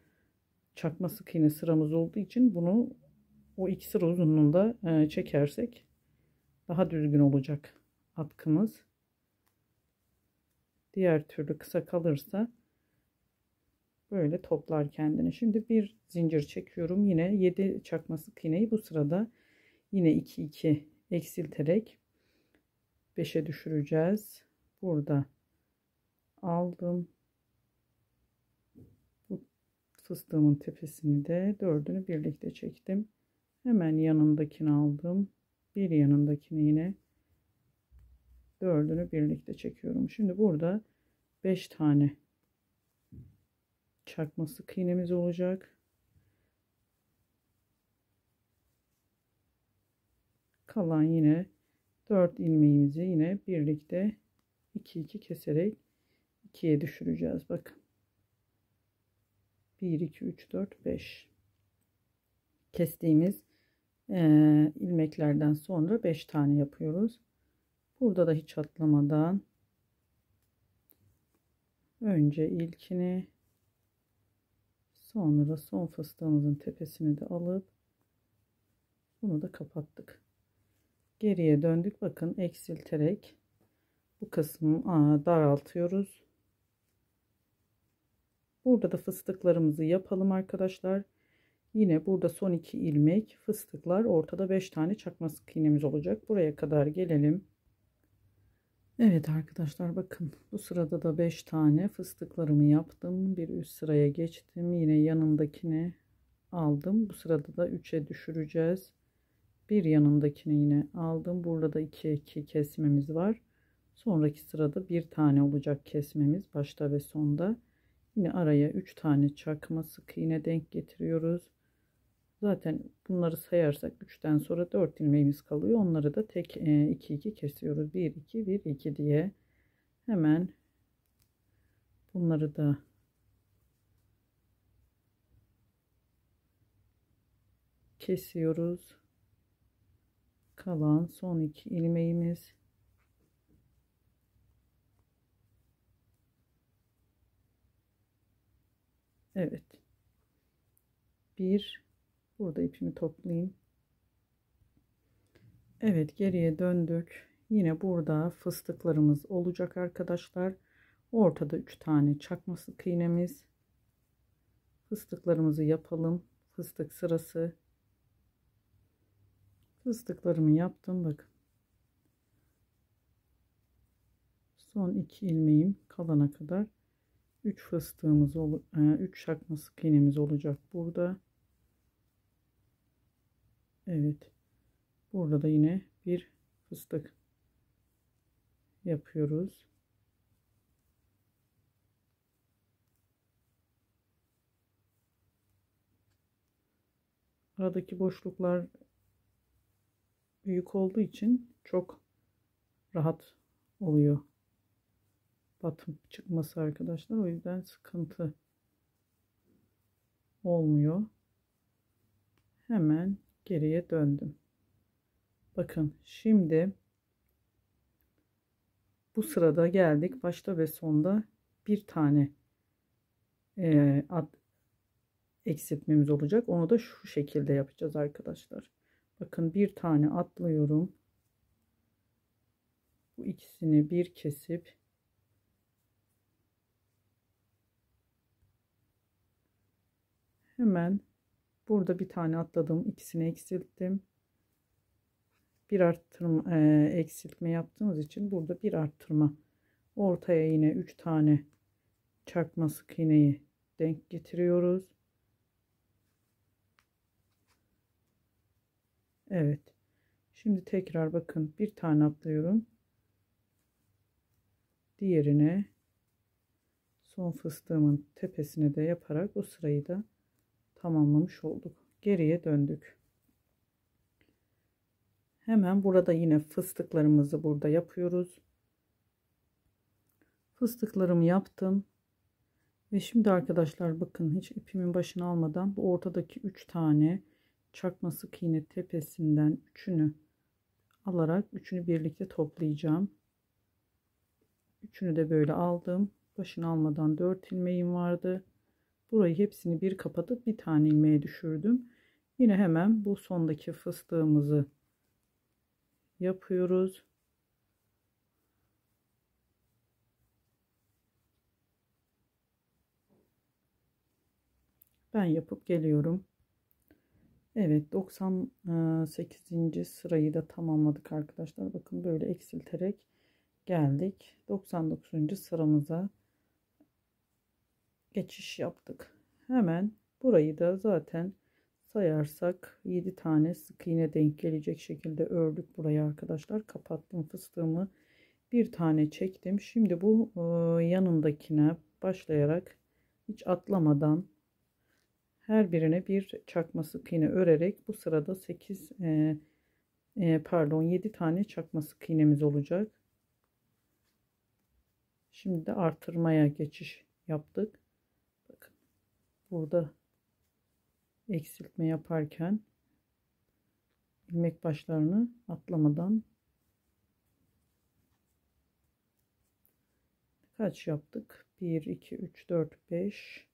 [SPEAKER 1] çakma sık iğne sıramız olduğu için bunu o 2 sıra uzunluğunda çekersek daha düzgün olacak atkımız. Diğer türlü kısa kalırsa böyle toplar kendini. Şimdi bir zincir çekiyorum. Yine 7 çakma sık iğneyi bu sırada yine 2 2 eksilterek 5'e düşüreceğiz. Burada aldım. Bu fıstığımın tepesini de 4'ünü birlikte çektim. Hemen yanındakini aldım. Bir yanındakini yine 4'ünü birlikte çekiyorum. Şimdi burada 5 tane çakma sık iğnemiz olacak. Kalan yine 4 ilmeğimizi yine birlikte 2 2 keserek 2'ye düşüreceğiz. Bakın. 1 2 3 4 5 kestiğimiz ilmeklerden sonra 5 tane yapıyoruz. Burada da hiç atlamadan önce ilkini, sonra son fıstığımızın tepesini de alıp bunu da kapattık. Geriye döndük. Bakın eksilterek bu kısmı daraltıyoruz. Burada da fıstıklarımızı yapalım arkadaşlar. Yine burada son 2 ilmek fıstıklar, ortada 5 tane çakma sık iğnemiz olacak. Buraya kadar gelelim. Evet arkadaşlar, bakın bu sırada da 5 tane fıstıklarımı yaptım. Bir üst sıraya geçtim. Yine yanındakini aldım. Bu sırada da 3'e düşüreceğiz. Bir yanındakini yine aldım. Burada da 2'ye 2 kesmemiz var. Sonraki sırada bir tane olacak kesmemiz başta ve sonda. Yine araya 3 tane çakma sık iğne denk getiriyoruz. Zaten bunları sayarsak 3'ten sonra 4 ilmeğimiz kalıyor. Onları da tek 2 2 kesiyoruz. 1 2 1 2 diye. Hemen bunları da kesiyoruz. Kalan son 2 ilmeğimiz. Evet. Bir, burada ipimi toplayayım. Evet, geriye döndük. Yine burada fıstıklarımız olacak arkadaşlar. Ortada 3 tane çakma sık iğnemiz. Fıstıklarımızı yapalım. Fıstık sırası. Fıstıklarımı yaptım. Bakın. Son 2 ilmeğim kalana kadar 3 fıstığımız 3 çakma sık iğnemiz olacak burada. Evet. Burada da yine bir fıstık yapıyoruz. Aradaki boşluklar büyük olduğu için çok rahat oluyor batım çıkması arkadaşlar. O yüzden sıkıntı olmuyor. Hemen geriye döndüm. Bakın şimdi bu sırada geldik. Başta ve sonda bir tane eksiltmemiz olacak. Onu da şu şekilde yapacağız arkadaşlar. Bakın bir tane atlıyorum. Bu ikisini bir kesip hemen burada bir tane atladım. İkisini eksilttim. Bir arttırma eksiltme yaptığımız için burada bir arttırma. Ortaya yine 3 tane çarpma sık iğneyi denk getiriyoruz. Evet. Şimdi tekrar bakın bir tane atlıyorum. Diğerine son fıstığımın tepesine de yaparak o sırayı da tamamlamış olduk. Geriye döndük. Hemen burada yine fıstıklarımızı burada yapıyoruz. Fıstıklarımı yaptım. Ve şimdi arkadaşlar bakın hiç ipimin başına almadan bu ortadaki 3 tane çakma sık iğne tepesinden üçünü alarak üçünü birlikte toplayacağım. Üçünü de böyle aldım. Başına almadan 4 ilmeğim vardı. Burayı hepsini bir kapatıp bir tane ilmeğe düşürdüm. Yine hemen bu sondaki fıstığımızı yapıyoruz. Ben yapıp geliyorum. Evet, 98. sırayı da tamamladık arkadaşlar. Bakın böyle eksilterek geldik. 99. sıramıza geçiş yaptık. Hemen burayı da zaten sayarsak 7 tane sık iğne denk gelecek şekilde ördük burayı arkadaşlar. Kapattım fıstığımı. Bir tane çektim. Şimdi bu yanındakine başlayarak hiç atlamadan her birine bir çakma sık iğne örerek bu sırada 7 tane çakma sık iğnemiz olacak. Şimdi de artırmaya geçiş yaptık. Bakın burada eksiltme yaparken ilmek başlarını atlamadan kaç yaptık? 1 2 3 4 5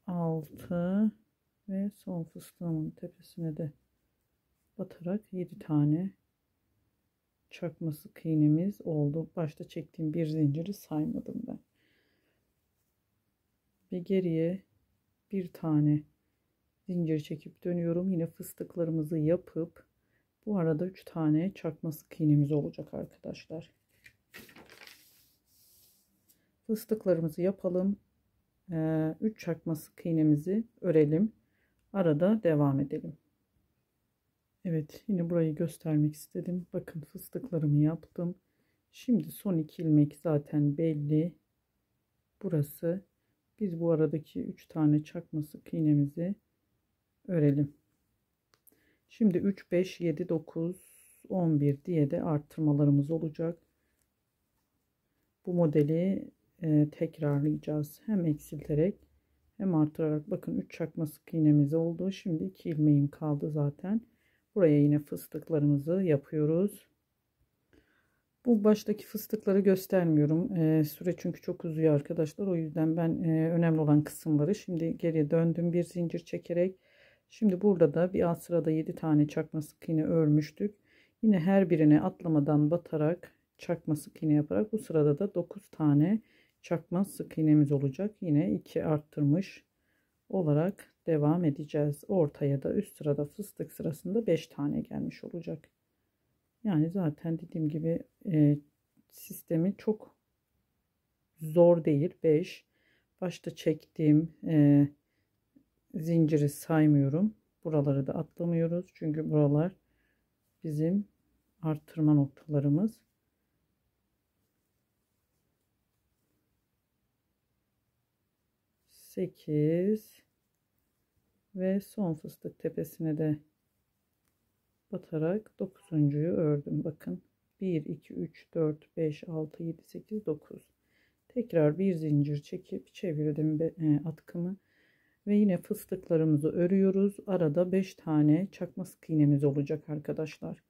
[SPEAKER 1] 6 ve son fıstığımın tepesine de batarak 7 tane çakma sık iğnemiz oldu. Başta çektiğim bir zinciri saymadım ben. Ve geriye bir tane zincir çekip dönüyorum. Yine fıstıklarımızı yapıp bu arada 3 tane çakma sık iğnemiz olacak arkadaşlar. Fıstıklarımızı yapalım. 3 çakma sık iğnemizi örelim. Arada devam edelim. Evet, yine burayı göstermek istedim. Bakın fıstıklarımı yaptım. Şimdi son 2 ilmek zaten belli. Burası. Biz bu aradaki 3 tane çakma sık iğnemizi örelim. Şimdi 3, 5, 7, 9, 11 diye de arttırmalarımız olacak. Bu modeli tekrarlayacağız. Hem eksilterek hem artırarak. Bakın 3 çakma sık iğnemiz oldu. Şimdi 2 ilmeğim kaldı zaten. Buraya yine fıstıklarımızı yapıyoruz. Bu baştaki fıstıkları göstermiyorum. Süre çünkü çok uzuyor arkadaşlar. O yüzden ben önemli olan kısımları şimdi geriye döndüm bir zincir çekerek. Şimdi burada da bir alt sırada 7 tane çakma sık iğne örmüştük. Yine her birine atlamadan batarak çakma sık iğne yaparak bu sırada da 9 tane çakma sık iğnemiz olacak. Yine 2 arttırmış olarak devam edeceğiz. Ortaya da üst sırada fıstık sırasında 5 tane gelmiş olacak. Yani zaten dediğim gibi sistemi çok zor değil. 5 başta çektiğim zinciri saymıyorum. Buraları da atlamıyoruz. Çünkü buralar bizim arttırma noktalarımız. 8 ve son fıstık tepesine de batarak 9'uncuyu ördüm. Bakın 1 2 3 4 5 6 7 8 9. Tekrar bir zincir çekip çevirdim atkımı ve yine fıstıklarımızı örüyoruz. Arada 5 tane çakma sık iğnemiz olacak arkadaşlar.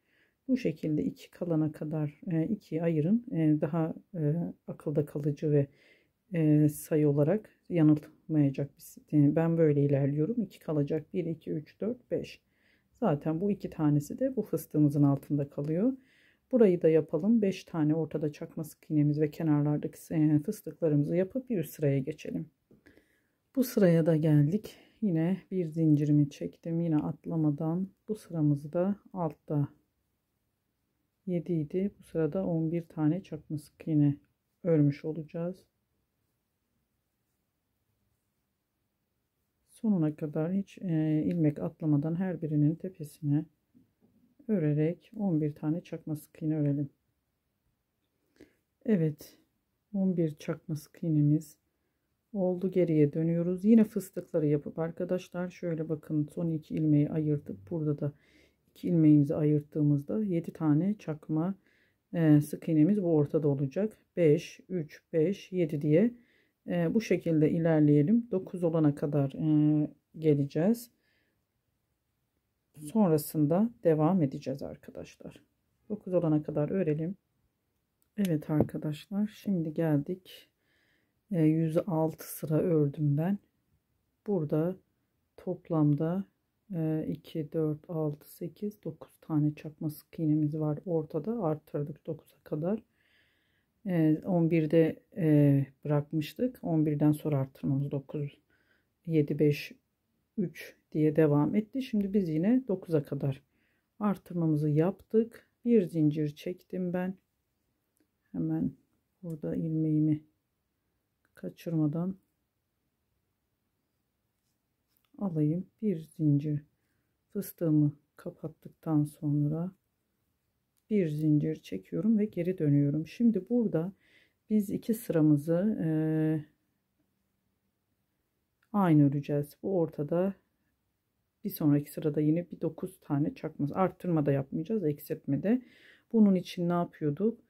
[SPEAKER 1] Bu şekilde 2 kalana kadar 2'ye ayırın. Daha akılda kalıcı ve sayı olarak yanıltmayacak. Ben böyle ilerliyorum. 2 kalacak. 1 2 3 4 5. Zaten bu 2 tanesi de bu fıstığımızın altında kalıyor. Burayı da yapalım. 5 tane ortada çakma sık iğnemiz ve kenarlardaki fıstıklarımızı yapıp bir sıraya geçelim. Bu sıraya da geldik. Yine bir zincirimi çektim. Yine atlamadan bu sıramızı da altta 7 idi. Bu sırada 11 tane çakma sık iğne örmüş olacağız. Sonuna kadar hiç ilmek atlamadan her birinin tepesine örerek 11 tane çakma sık iğne örelim. Evet, 11 çakma sık iğnemiz oldu. Geriye dönüyoruz. Yine fıstıkları yapıp arkadaşlar şöyle bakın, son 2 ilmeği ayırdık. Burada da 2 ilmeğimizi ayırttığımızda 7 tane çakma sık iğnemiz bu ortada olacak. 5 3 5 7 diye bu şekilde ilerleyelim. 9 olana kadar geleceğiz. Sonrasında devam edeceğiz arkadaşlar. 9 olana kadar örelim. Evet arkadaşlar, şimdi geldik. 106 sıra ördüm ben. Burada toplamda 2 4 6 8 9 tane çakma sık iğnemiz var. Ortada arttırdık 9'a kadar. 11'de bırakmıştık. 11'den sonra arttırmamız 9 7 5 3 diye devam etti. Şimdi biz yine 9'a kadar artırmamızı yaptık. Bir zincir çektim ben. Hemen burada ilmeğimi kaçırmadan alayım. Bir zincir fıstığımı kapattıktan sonra bir zincir çekiyorum ve geri dönüyorum. Şimdi burada biz 2 sıramızı aynı öreceğiz. Bu ortada. Bir sonraki sırada yine bir 9 tane çakma, arttırma da yapmayacağız, eksiltme de. Bunun için ne yapıyorduk?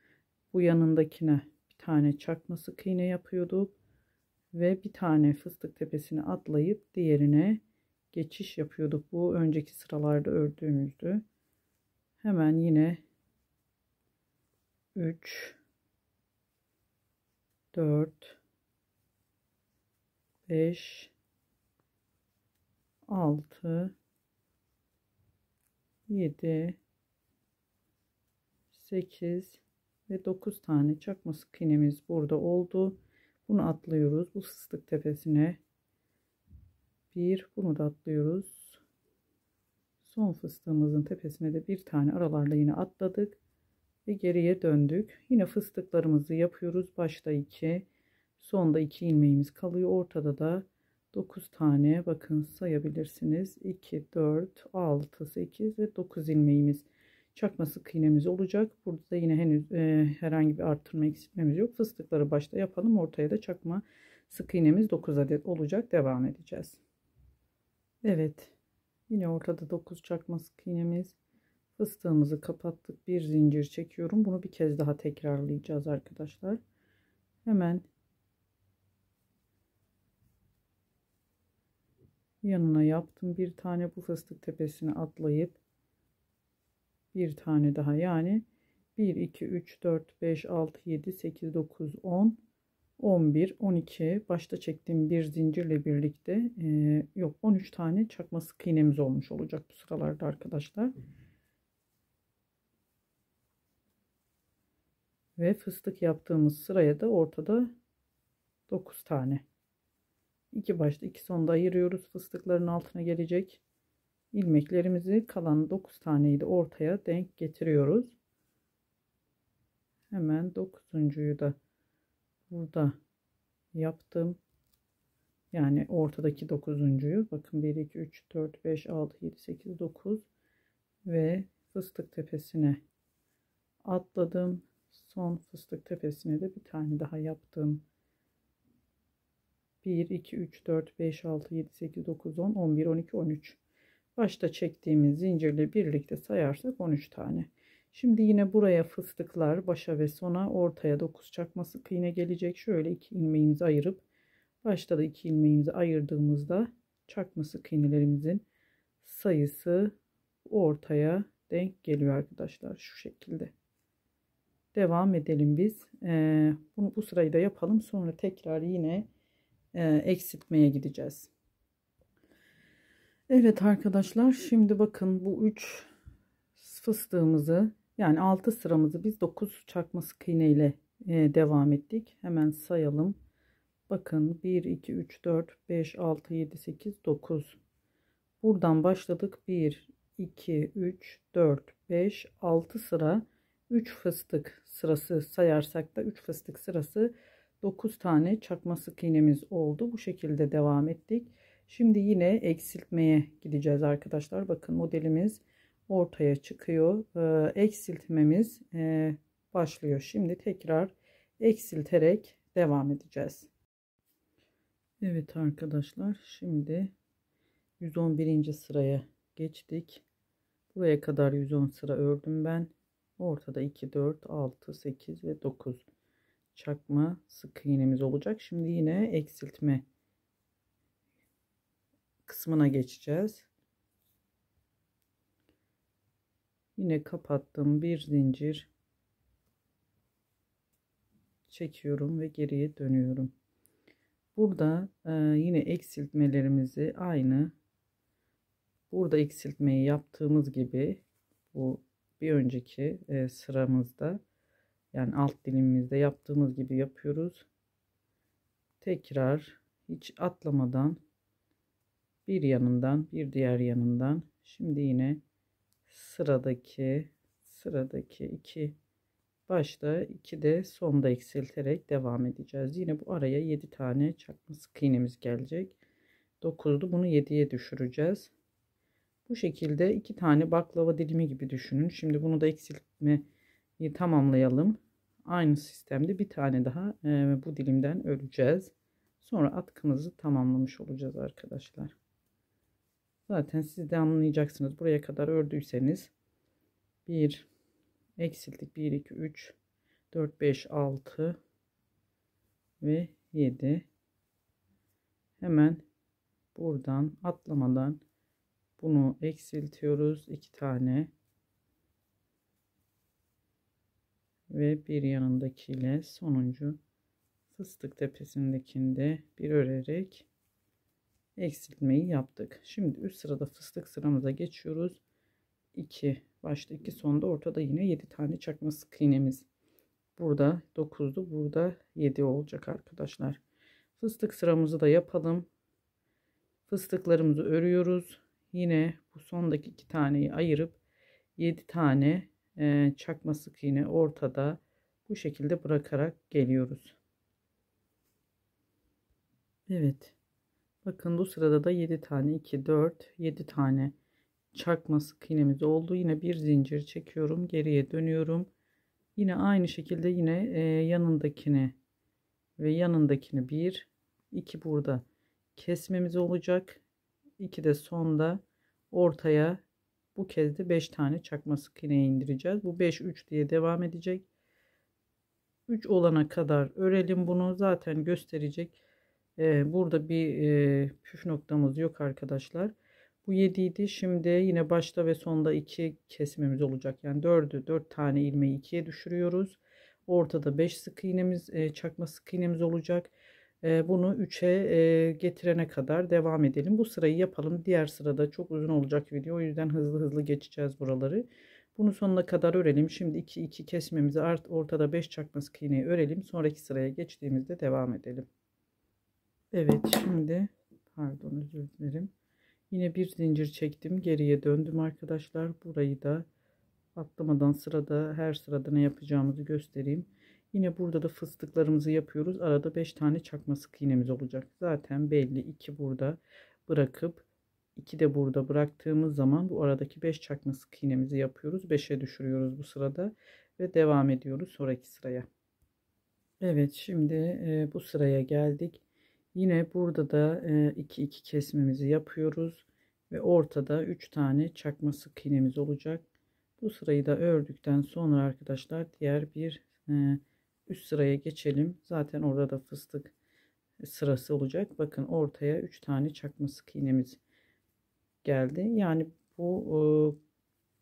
[SPEAKER 1] Bu yanındakine bir tane çakma sık iğne yapıyorduk ve bir tane fıstık tepesine atlayıp diğerine geçiş yapıyorduk. Bu önceki sıralarda ördüğümüzdü. Hemen yine 3 4 5 6 7 8 ve 9 tane çakma sık iğnemiz burada oldu. Bunu atlıyoruz. Bu fıstık tepesine Bir, bunu da atlıyoruz. Son fıstığımızın tepesine de bir tane aralarla yine atladık ve geriye döndük. Yine fıstıklarımızı yapıyoruz. Başta 2, sonda 2 ilmeğimiz kalıyor. Ortada da 9 tane, bakın sayabilirsiniz. 2, 4, 6, 8 ve 9 ilmeğimiz, çakma sık iğnemiz olacak. Burada da yine henüz herhangi bir arttırma eksiltmemiz yok. Fıstıkları başta yapalım. Ortaya da çakma sık iğnemiz 9 adet olacak. Devam edeceğiz. Evet. Yine ortada 9 çakma sık iğnemiz. Fıstığımızı kapattık. Bir zincir çekiyorum. Bunu bir kez daha tekrarlayacağız arkadaşlar. Hemen yanına yaptım. Bir tane bu fıstık tepesine atlayıp bir tane daha, yani 1, 2, 3, 4, 5, 6, 7, 8, 9, 10, 11, 12 başta çektiğim bir zincirle birlikte yok 13 tane çakma sık iğnemiz olmuş olacak bu sıralarda arkadaşlar. Ve fıstık yaptığımız sıraya da ortada 9 tane. 2 başta 2 sonda ayırıyoruz. Fıstıkların altına gelecek ilmeklerimizi, kalan 9 taneyi de ortaya denk getiriyoruz. Hemen 9'uncuyu da burada yaptım. Yani ortadaki 9'uncuyu. Bakın 1, 2, 3, 4, 5, 6, 7, 8, 9 ve fıstık tepesine atladım. Son fıstık tepesine de bir tane daha yaptım. 1, 2, 3, 4, 5, 6, 7, 8, 9, 10, 11, 12, 13. Başta çektiğimiz zincirle birlikte sayarsak 13 tane. Şimdi yine buraya fıstıklar, başa ve sona, ortaya 9 çakma sık iğne gelecek. Şöyle 2 ilmeğimizi ayırıp başta da 2 ilmeğimizi ayırdığımızda çakma sık iğnelerimizin sayısı ortaya denk geliyor arkadaşlar. Şu şekilde. Devam edelim biz. Bu sırayı da yapalım. Sonra tekrar yine eksiltmeye gideceğiz. Evet arkadaşlar, şimdi bakın bu 3 fıstığımızı, yani 6 sıramızı biz 9 çakma sık iğne ile devam ettik. Hemen sayalım. Bakın 1, 2, 3, 4, 5, 6, 7, 8, 9. Buradan başladık. 1, 2, 3, 4, 5, 6 sıra 3 fıstık sırası sayarsak da 3 fıstık sırası 9 tane çakma sık iğnemiz oldu. Bu şekilde devam ettik. Şimdi yine eksiltmeye gideceğiz arkadaşlar. Bakın modelimiz ortaya çıkıyor. Eksiltmemiz başlıyor. Şimdi tekrar eksilterek devam edeceğiz. Evet arkadaşlar, şimdi 111. sıraya geçtik. Buraya kadar 110 sıra ördüm ben. Ortada 2, 4, 6, 8 ve 9 çakma sık iğnemiz olacak. Şimdi yine eksiltme kısmına geçeceğiz. Yine kapattım, bir zincir çekiyorum ve geriye dönüyorum. Burada yine eksiltmelerimizi aynı burada eksiltmeyi yaptığımız gibi bu bir önceki sıramızda, yani alt dilimimizde yaptığımız gibi yapıyoruz. Tekrar hiç atlamadan bir yanından bir diğer yanından, şimdi yine sıradaki 2 başta 2 de sonda eksilterek devam edeceğiz. Yine bu araya 7 tane çakma sık iğnemiz gelecek. 9'du, bunu 7'ye düşüreceğiz. Bu şekilde 2 tane baklava dilimi gibi düşünün. Şimdi bunu da eksiltmeyi tamamlayalım. Aynı sistemde bir tane daha bu dilimden öreceğiz. Sonra atkımızı tamamlamış olacağız arkadaşlar. Zaten siz de anlayacaksınız. Buraya kadar ördüyseniz 1 eksilttik, 1, 2, 3, 4, 5, 6 ve 7. Hemen buradan atlamadan bunu eksiltiyoruz. 2 tane ve bir yanındakiyle sonuncu fıstık tepesindekinde bir örerek eksiltmeyi yaptık. Şimdi üst sırada fıstık sıramıza geçiyoruz. 2 başta 2 sonda, ortada yine 7 tane çakma sık iğnemiz. Burada 9'du, burada 7 olacak arkadaşlar. Fıstık sıramızı da yapalım. Fıstıklarımızı örüyoruz. Yine bu sondaki 2 taneyi ayırıp 7 tane çakma sık iğne ortada bu şekilde bırakarak geliyoruz. Evet. Bakın bu sırada da 7 tane 2 4 7 tane çakma sık iğnemiz oldu. Yine bir zincir çekiyorum. Geriye dönüyorum. Yine aynı şekilde yine yanındakini ve yanındakini 1 2 burada kesmemiz olacak. 2 de sonda ortaya bu kez de 5 tane çakma sık iğne indireceğiz. Bu 5 3 diye devam edecek. 3 olana kadar örelim bunu. Zaten gösterecek. Burada bir püf noktamız yok arkadaşlar. Bu 7 idi. Şimdi yine başta ve sonda 2 kesmemiz olacak. Yani 4 tane ilmeği 2'ye düşürüyoruz. Ortada 5 sık iğnemiz, çakma sık iğnemiz olacak. Bunu 3'e getirene kadar devam edelim. Bu sırayı yapalım. Diğer sırada çok uzun olacak video. O yüzden hızlı hızlı geçeceğiz buraları. Bunu sonuna kadar örelim. Şimdi 2 kesmemizi ortada 5 çakma sık iğneyi örelim. Sonraki sıraya geçtiğimizde devam edelim. Evet, şimdi pardon, özür dilerim. Yine bir zincir çektim. Geriye döndüm arkadaşlar. Burayı da atlamadan her sırada ne yapacağımızı göstereyim. Yine burada da fıstıklarımızı yapıyoruz. Arada 5 tane çakma sık iğnemiz olacak. Zaten belli. 2 burada bırakıp 2 de burada bıraktığımız zaman bu aradaki 5 çakma sık iğnemizi yapıyoruz. 5'e düşürüyoruz bu sırada ve devam ediyoruz sonraki sıraya. Evet, şimdi bu sıraya geldik. Yine burada da 2 kesmemizi yapıyoruz ve ortada 3 tane çakma sık iğnemiz olacak. Bu sırayı da ördükten sonra arkadaşlar diğer bir üst sıraya geçelim. Zaten orada da fıstık sırası olacak. Bakın ortaya 3 tane çakma sık iğnemiz geldi. Yani bu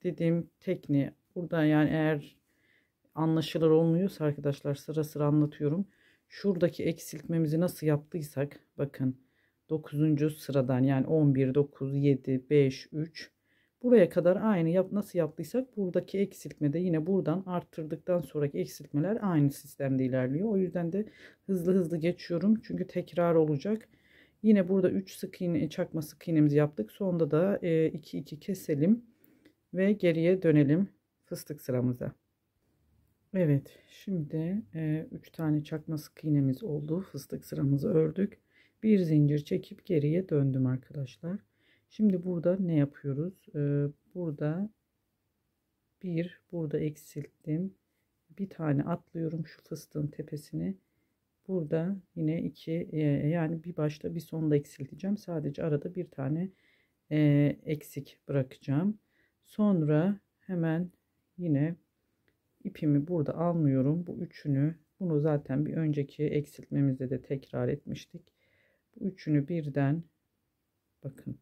[SPEAKER 1] dediğim tekniği burada, yani eğer anlaşılır olmuyorsa arkadaşlar sıra sıra anlatıyorum. Şuradaki eksiltmemizi nasıl yaptıysak bakın 9. sıradan, yani 11 9 7 5 3 buraya kadar aynı nasıl yaptıysak buradaki eksiltme de yine buradan arttırdıktan sonraki eksiltmeler aynı sistemde ilerliyor. O yüzden de hızlı hızlı geçiyorum çünkü tekrar olacak. Yine burada 3 sık iğne, çakma sık iğnemizi yaptık. Sonda da 2 keselim ve geriye dönelim fıstık sıramıza. Evet, şimdi 3 tane çakma sık iğnemiz oldu. Fıstık sıramızı ördük. Bir zincir çekip geriye döndüm arkadaşlar. Şimdi burada ne yapıyoruz? Burada burada eksilttim. Bir tane atlıyorum şu fıstığın tepesine. Burada yine 2, yani bir başta bir sonda eksilteceğim. Sadece arada bir tane eksik bırakacağım. Sonra hemen yine İpimi burada almıyorum. Bu üçünü, bunu zaten bir önceki eksiltmemizde de tekrar etmiştik. Bu üçünü birden, bakın,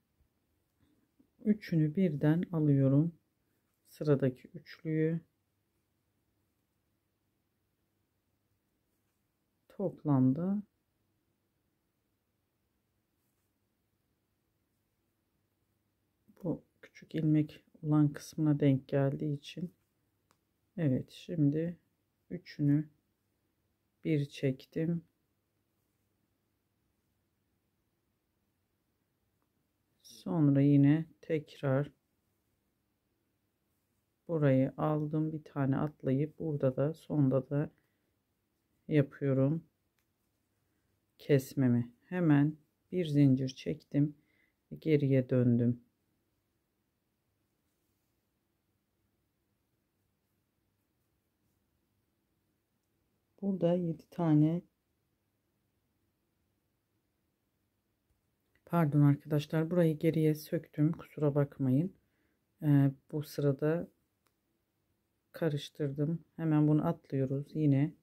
[SPEAKER 1] üçünü birden alıyorum. Sıradaki üçlüyü toplamda bu küçük ilmek olan kısmına denk geldiği için, evet, şimdi üçünü bir çektim. Sonra yine tekrar burayı aldım, bir tane atlayıp burada da sonda da yapıyorum kesmemi. Hemen bir zincir çektim, geriye döndüm. Burada 7 tane, pardon arkadaşlar, burayı geriye söktüm, kusura bakmayın. Bu sırada karıştırdım. Hemen bunu atlıyoruz yine.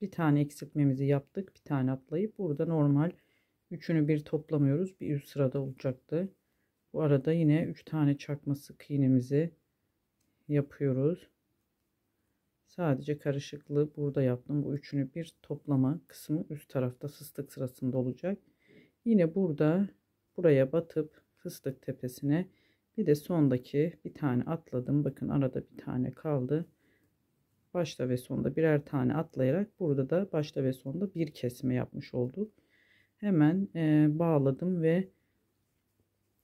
[SPEAKER 1] Bir tane eksiltmemizi yaptık. Bir tane atlayıp burada normal üçünü bir toplamıyoruz. Bir üst sırada olacaktı. Bu arada yine 3 tane çakma sık iğnemizi yapıyoruz. Sadece karışıklığı burada yaptım. Bu üçünü bir toplama kısmı üst tarafta fıstık sırasında olacak. Yine burada buraya batıp fıstık tepesine bir de sondaki bir tane atladım. Bakın arada bir tane kaldı. başta ve sonda birer tane atlayarak burada da başta ve sonda bir kesme yapmış olduk. Hemen bağladım ve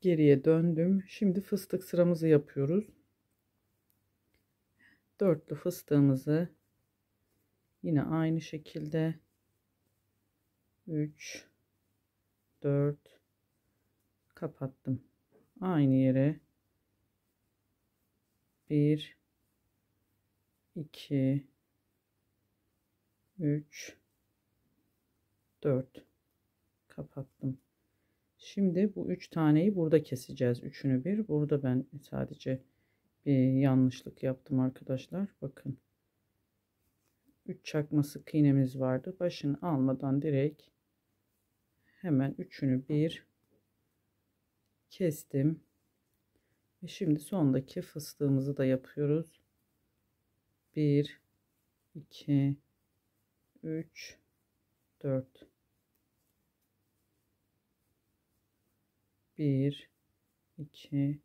[SPEAKER 1] geriye döndüm. Şimdi fıstık sıramızı yapıyoruz. Dörtlü fıstığımızı yine aynı şekilde 3 4 kapattım. Aynı yere 1 2 3 4 kapattım. Şimdi bu 3 taneyi burada keseceğiz. Üçünü bir. Burada ben sadece bir yanlışlık yaptım arkadaşlar. Bakın. 3 çakma sık iğnemiz vardı. Başını almadan direkt hemen üçünü bir kestim. Ve şimdi sondaki fıstığımızı da yapıyoruz. 1 2 3 4 1 2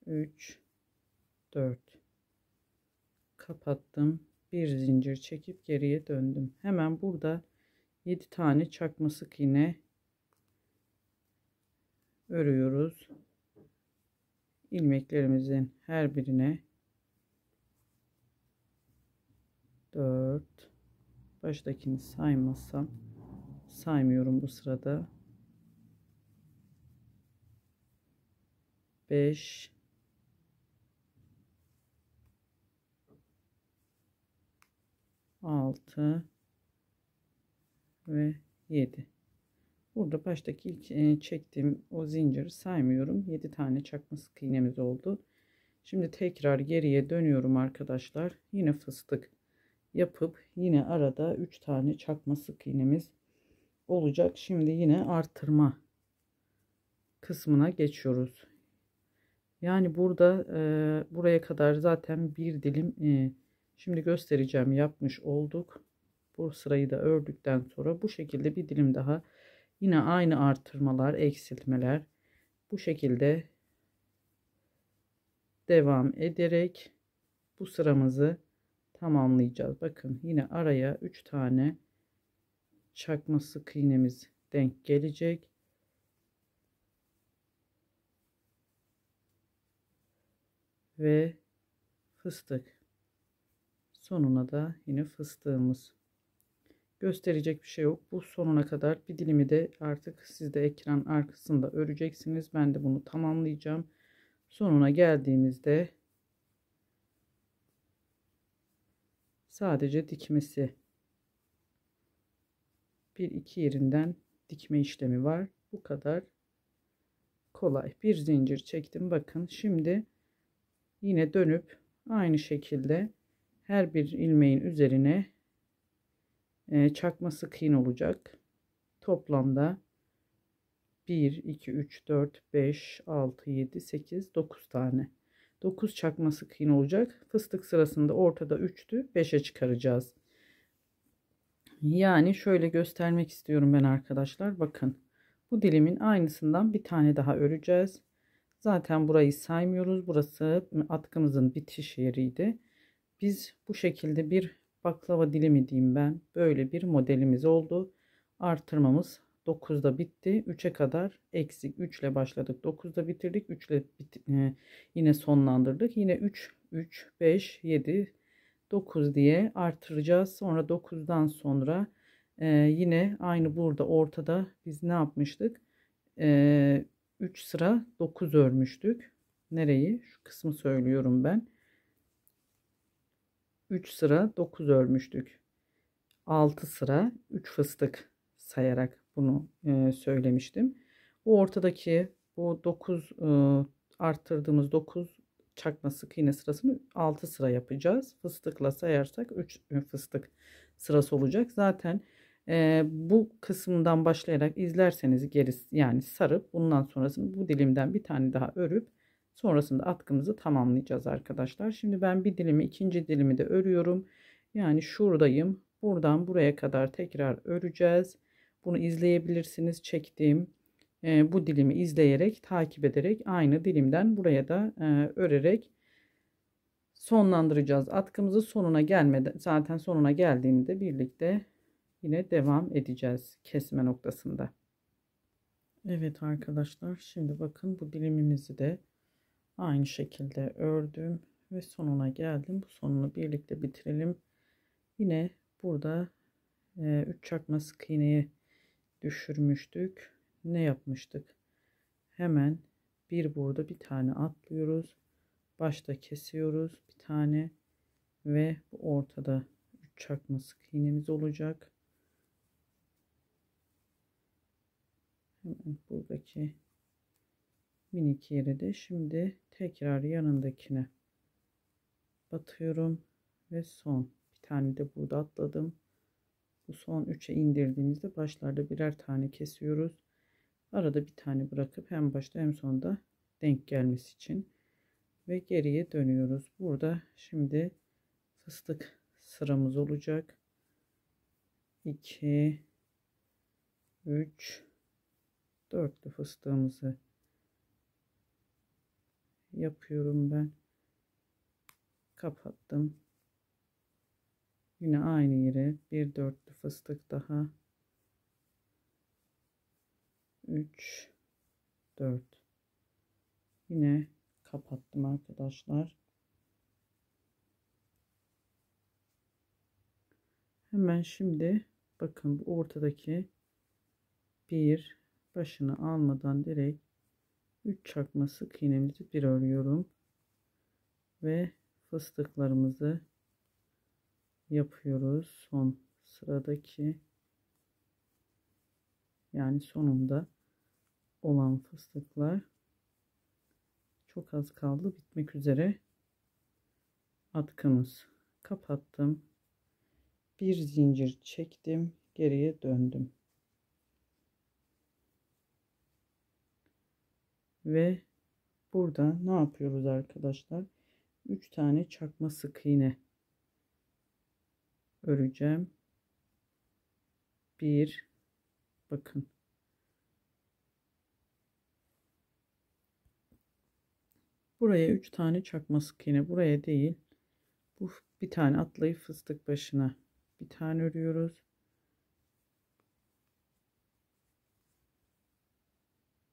[SPEAKER 1] 3 4 kapattım. Bir zincir çekip geriye döndüm. Hemen burada 7 tane çakma sık iğne örüyoruz. İlmeklerimizin her birine 4, baştakini saymazsam saymıyorum bu sırada, 5 6 ve 7. Burada baştaki ilk çektiğim o zinciri saymıyorum. 7 tane çakma sık iğnemiz oldu. Şimdi tekrar geriye dönüyorum arkadaşlar. Yine fıstık yapıp yine arada 3 tane çakma sık iğnemiz olacak. Şimdi yine artırma kısmına geçiyoruz. Yani burada buraya kadar zaten bir dilim şimdi göstereceğim yapmış olduk. Bu sırayı da ördükten sonra bu şekilde bir dilim daha yine aynı artırmalar, eksiltmeler bu şekilde devam ederek bu sıramızı tamamlayacağız. Bakın yine araya 3 tane çakma sık iğnemiz denk gelecek. Ve fıstık. Sonuna da yine fıstığımız. Gösterecek bir şey yok. Bu sonuna kadar bir dilimi de artık siz de ekran arkasında öreceksiniz. Ben de bunu tamamlayacağım. Sonuna geldiğimizde sadece dikmesi. Bir iki yerinden dikme işlemi var. Bu kadar kolay. Bir zincir çektim. Bakın şimdi yine dönüp aynı şekilde her bir ilmeğin üzerine çakma sık iğne olacak. Toplamda 1 2 3 4 5 6 7 8 9 tane. 9 çakma sık iğne olacak. Fıstık sırasında ortada 3'tü. 5'e çıkaracağız. Yani şöyle göstermek istiyorum ben arkadaşlar. Bakın. Bu dilimin aynısından bir tane daha öreceğiz. Zaten burayı saymıyoruz. Burası atkımızın bitiş yeriydi. Biz bu şekilde bir baklava dilimi diyeyim ben. Böyle bir modelimiz oldu. Artırmamız 9'da bitti. 3'e kadar eksik. 3 ile başladık. 9'da bitirdik. 3 ile yine sonlandırdık. Yine 3, 3, 5, 7, 9 diye artıracağız. Sonra 9'dan sonra yine aynı burada ortada biz ne yapmıştık? 3 sıra 9 örmüştük. Nereyi? Şu kısmı söylüyorum ben. 3 sıra 9 örmüştük. 6 sıra 3 fıstık sayarak bunu söylemiştim. Bu ortadaki bu 9 arttırdığımız 9 çakma sık iğne sırasını 6 sıra yapacağız. Fıstıkla sayarsak 3 fıstık sırası olacak. Zaten bu kısımdan başlayarak izlerseniz gerisi yani sarıp bundan sonrasını bu dilimden bir tane daha örüp sonrasında atkımızı tamamlayacağız arkadaşlar. Şimdi ben bir dilimi ikinci dilimi de örüyorum. Yani şuradayım. Buradan buraya kadar tekrar öreceğiz. Bunu izleyebilirsiniz. Çektiğim bu dilimi izleyerek takip ederek aynı dilimden buraya da örerek sonlandıracağız. Atkımızı sonuna gelmeden, zaten sonuna geldiğinde birlikte yine devam edeceğiz kesme noktasında. Evet arkadaşlar, şimdi bakın bu dilimimizi de aynı şekilde ördüm ve sonuna geldim. Bu sonunu birlikte bitirelim. Yine burada 3 çakma sık iğneyi düşürmüştük. Ne yapmıştık? Hemen bir burada bir tane atlıyoruz. Başta kesiyoruz bir tane ve bu ortada 3 çakma sık iğnemiz olacak. Hemen buradaki minik yeri de şimdi tekrar yanındakine batıyorum ve son bir tane de burada atladım. Bu son 3'e indirdiğimizde başlarda birer tane kesiyoruz. Arada bir tane bırakıp hem başta hem sonda denk gelmesi için ve geriye dönüyoruz. Burada şimdi fıstık sıramız olacak. 2 3 4'lü fıstığımızı yapıyorum ben. Kapattım. Yine aynı yere bir dörtlü fıstık daha. 3 4. Yine kapattım arkadaşlar. Hemen şimdi bakın bu ortadaki bir başını almadan direkt 3 çakma sık iğnemizi bir örüyorum ve fıstıklarımızı yapıyoruz. Son sıradaki, yani sonunda olan fıstıklar. Çok az kaldı, bitmek üzere atkımız. Kapattım. Bir zincir çektim, geriye döndüm. Ve burada ne yapıyoruz arkadaşlar? 3 tane çakma sık iğne öreceğim. Bir, bakın. Buraya 3 tane çakma sık iğne, buraya değil. Bu bir tane atlayıp fıstık başına bir tane örüyoruz.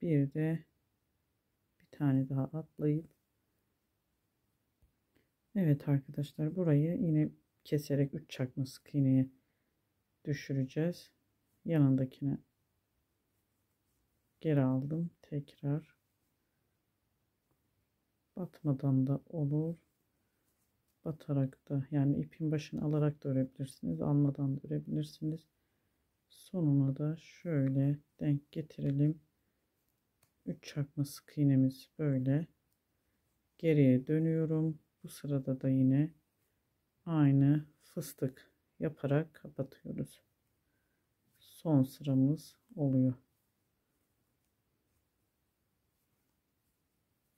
[SPEAKER 1] Bir de bir tane daha atlayıp, evet arkadaşlar, burayı yine keserek 3 çakma sık iğneye düşüreceğiz. Yanındakine geri aldım. Tekrar batmadan da olur. Batarak da, yani ipin başını alarak da örebilirsiniz. Almadan da örebilirsiniz. Sonuna da şöyle denk getirelim. 3 çakma sık iğnemiz böyle. Geriye dönüyorum. Bu sırada da yine aynı fıstık yaparak kapatıyoruz. Son sıramız oluyor.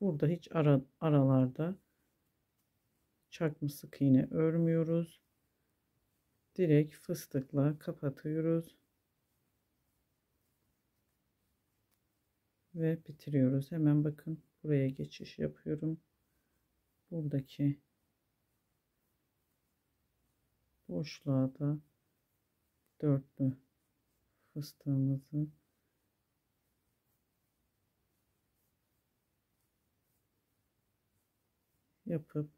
[SPEAKER 1] Burada hiç aralarda çakma sık iğne örmüyoruz. Direkt fıstıkla kapatıyoruz. Ve bitiriyoruz. Hemen bakın buraya geçiş yapıyorum. Buradaki boşluğa da dörtlü fıstığımızı yapıp,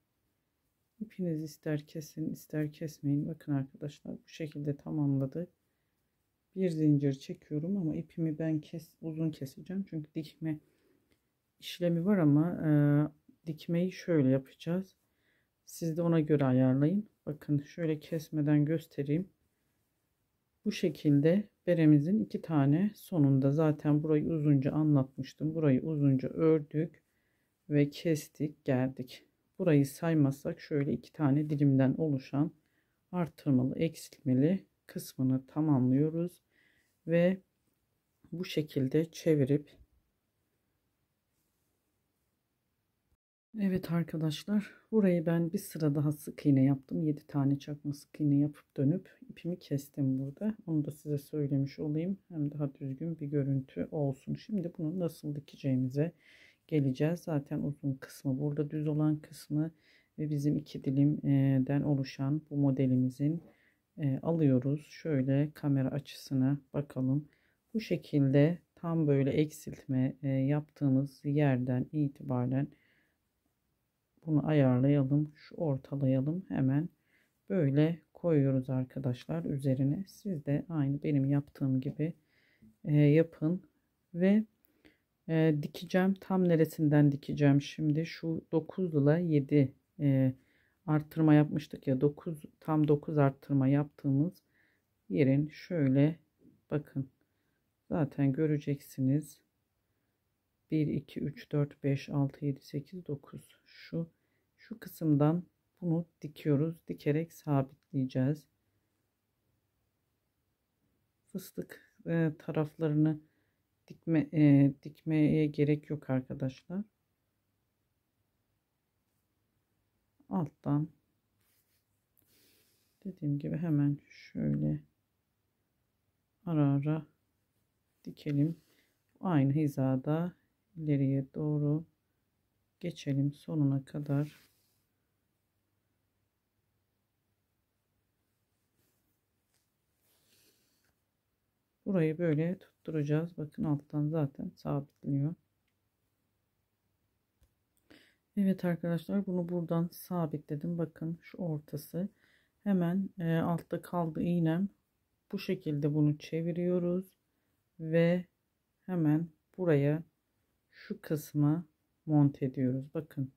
[SPEAKER 1] ipiniz ister kesin ister kesmeyin. Bakın arkadaşlar, bu şekilde tamamladık. Bir zincir çekiyorum ama ipimi ben uzun keseceğim. Çünkü dikme işlemi var ama dikmeyi şöyle yapacağız. Siz de ona göre ayarlayın. Bakın şöyle kesmeden göstereyim. Bu şekilde beremizin 2 tane sonunda, zaten burayı uzunca anlatmıştım. Burayı uzunca ördük ve kestik geldik. Burayı saymazsak şöyle 2 tane dilimden oluşan artırmalı eksiltmeli kısmını tamamlıyoruz ve bu şekilde çevirip, evet arkadaşlar, burayı ben bir sıra daha sık iğne yaptım. 7 tane çakma sık iğne yapıp dönüp ipimi kestim burada. Onu da size söylemiş olayım. Hem daha düzgün bir görüntü olsun. Şimdi bunu nasıl dikeceğimize geleceğiz. Zaten uzun kısmı burada, düz olan kısmı ve bizim 2 dilimden oluşan bu modelimizin alıyoruz. Şöyle kamera açısına bakalım. Bu şekilde tam böyle eksiltme yaptığımız yerden itibaren bunu ayarlayalım. Şu ortalayalım. Hemen böyle koyuyoruz arkadaşlar üzerine. Siz de aynı benim yaptığım gibi yapın ve dikeceğim. Tam neresinden dikeceğim şimdi? Şu 9 ile 7 arttırma yapmıştık ya, 9 tam 9 arttırma yaptığımız yerin şöyle bakın, zaten göreceksiniz. 1 2 3 4 5 6 7 8 9, şu kısımdan bunu dikiyoruz. Dikerek sabitleyeceğiz. Fıstık taraflarını dikmeye gerek yok arkadaşlar. Alttan dediğim gibi hemen şöyle ara ara dikelim. Aynı hizada ileriye doğru geçelim sonuna kadar. Burayı böyle tutturacağız. Bakın alttan zaten sabitliyor. Evet arkadaşlar, bunu buradan sabitledim. Bakın şu ortası. Hemen altta kaldı iğnem. Bu şekilde bunu çeviriyoruz ve hemen buraya şu kısma monte ediyoruz. Bakın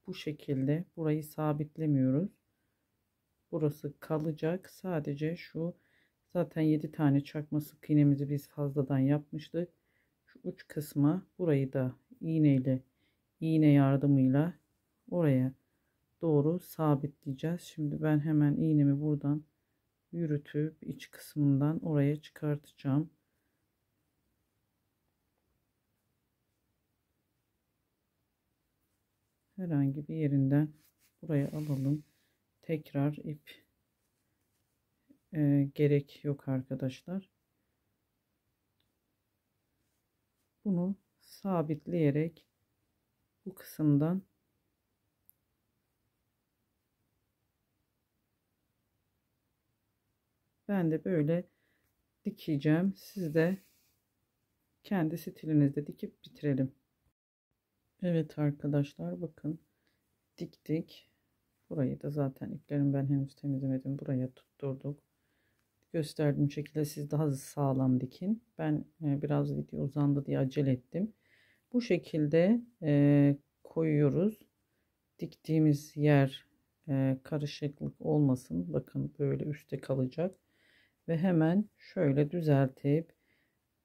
[SPEAKER 1] bu şekilde burayı sabitlemiyoruz. Burası kalacak. Sadece şu, zaten 7 tane çakma sık iğnemizi biz fazladan yapmıştık. Şu uç kısma burayı da iğne yardımıyla oraya doğru sabitleyeceğiz. Şimdi ben hemen iğnemi buradan yürütüp iç kısmından oraya çıkartacağım. Herhangi bir yerinden buraya alalım. Tekrar ip gerek yok arkadaşlar. Bunu sabitleyerek bu kısımdan ben de böyle dikeceğim. Siz de kendi stilinizde dikip bitirelim. Evet arkadaşlar, bakın diktik. Burayı da zaten iplerimi ben henüz temizlemedim. Buraya tutturduk. Gösterdiğim şekilde siz daha sağlam dikin. Ben biraz video uzandı diye acele ettim. Bu şekilde koyuyoruz. Diktiğimiz yer karışıklık olmasın. Bakın böyle üstte kalacak. Ve hemen şöyle düzeltip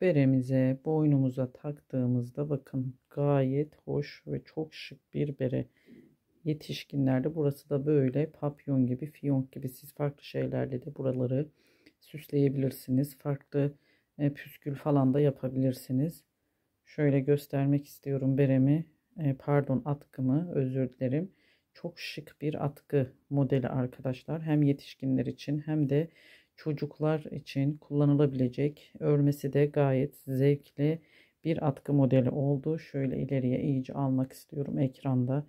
[SPEAKER 1] beremize, boynumuza taktığımızda bakın gayet hoş ve çok şık bir bere. Yetişkinlerde burası da böyle papyon gibi, fiyonk gibi, siz farklı şeylerle de buraları süsleyebilirsiniz. Farklı püskül falan da yapabilirsiniz. Şöyle göstermek istiyorum beremi. Pardon, atkımı, özür dilerim. Çok şık bir atkı modeli arkadaşlar. Hem yetişkinler için hem de çocuklar için kullanılabilecek. Örmesi de gayet zevkli bir atkı modeli oldu. Şöyle ileriye iyice almak istiyorum. Ekranda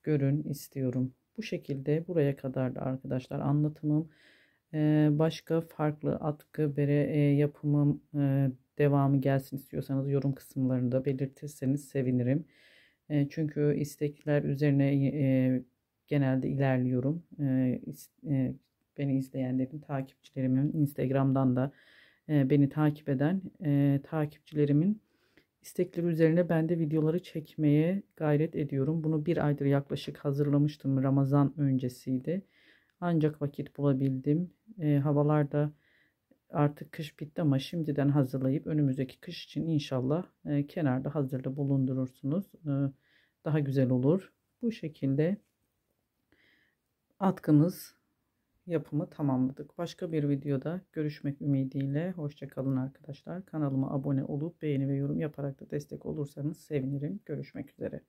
[SPEAKER 1] görün istiyorum. Bu şekilde buraya kadar da arkadaşlar anlatımım. Başka farklı atkı bere yapımım devamı gelsin istiyorsanız yorum kısımlarında belirtirseniz sevinirim. Çünkü istekler üzerine genelde ilerliyorum. Beni izleyenlerin, takipçilerimin, Instagram'dan da beni takip eden takipçilerimin istekleri üzerine ben de videoları çekmeye gayret ediyorum. Bunu bir aydır yaklaşık hazırlamıştım. Ramazan öncesiydi. Ancak vakit bulabildim. Havalar da artık kış bitti ama şimdiden hazırlayıp önümüzdeki kış için inşallah kenarda hazırda bulundurursunuz. Daha güzel olur. Bu şekilde atkımız yapımı tamamladık. Başka bir videoda görüşmek ümidiyle. Hoşça kalın arkadaşlar. Kanalıma abone olup beğeni ve yorum yaparak da destek olursanız sevinirim. Görüşmek üzere.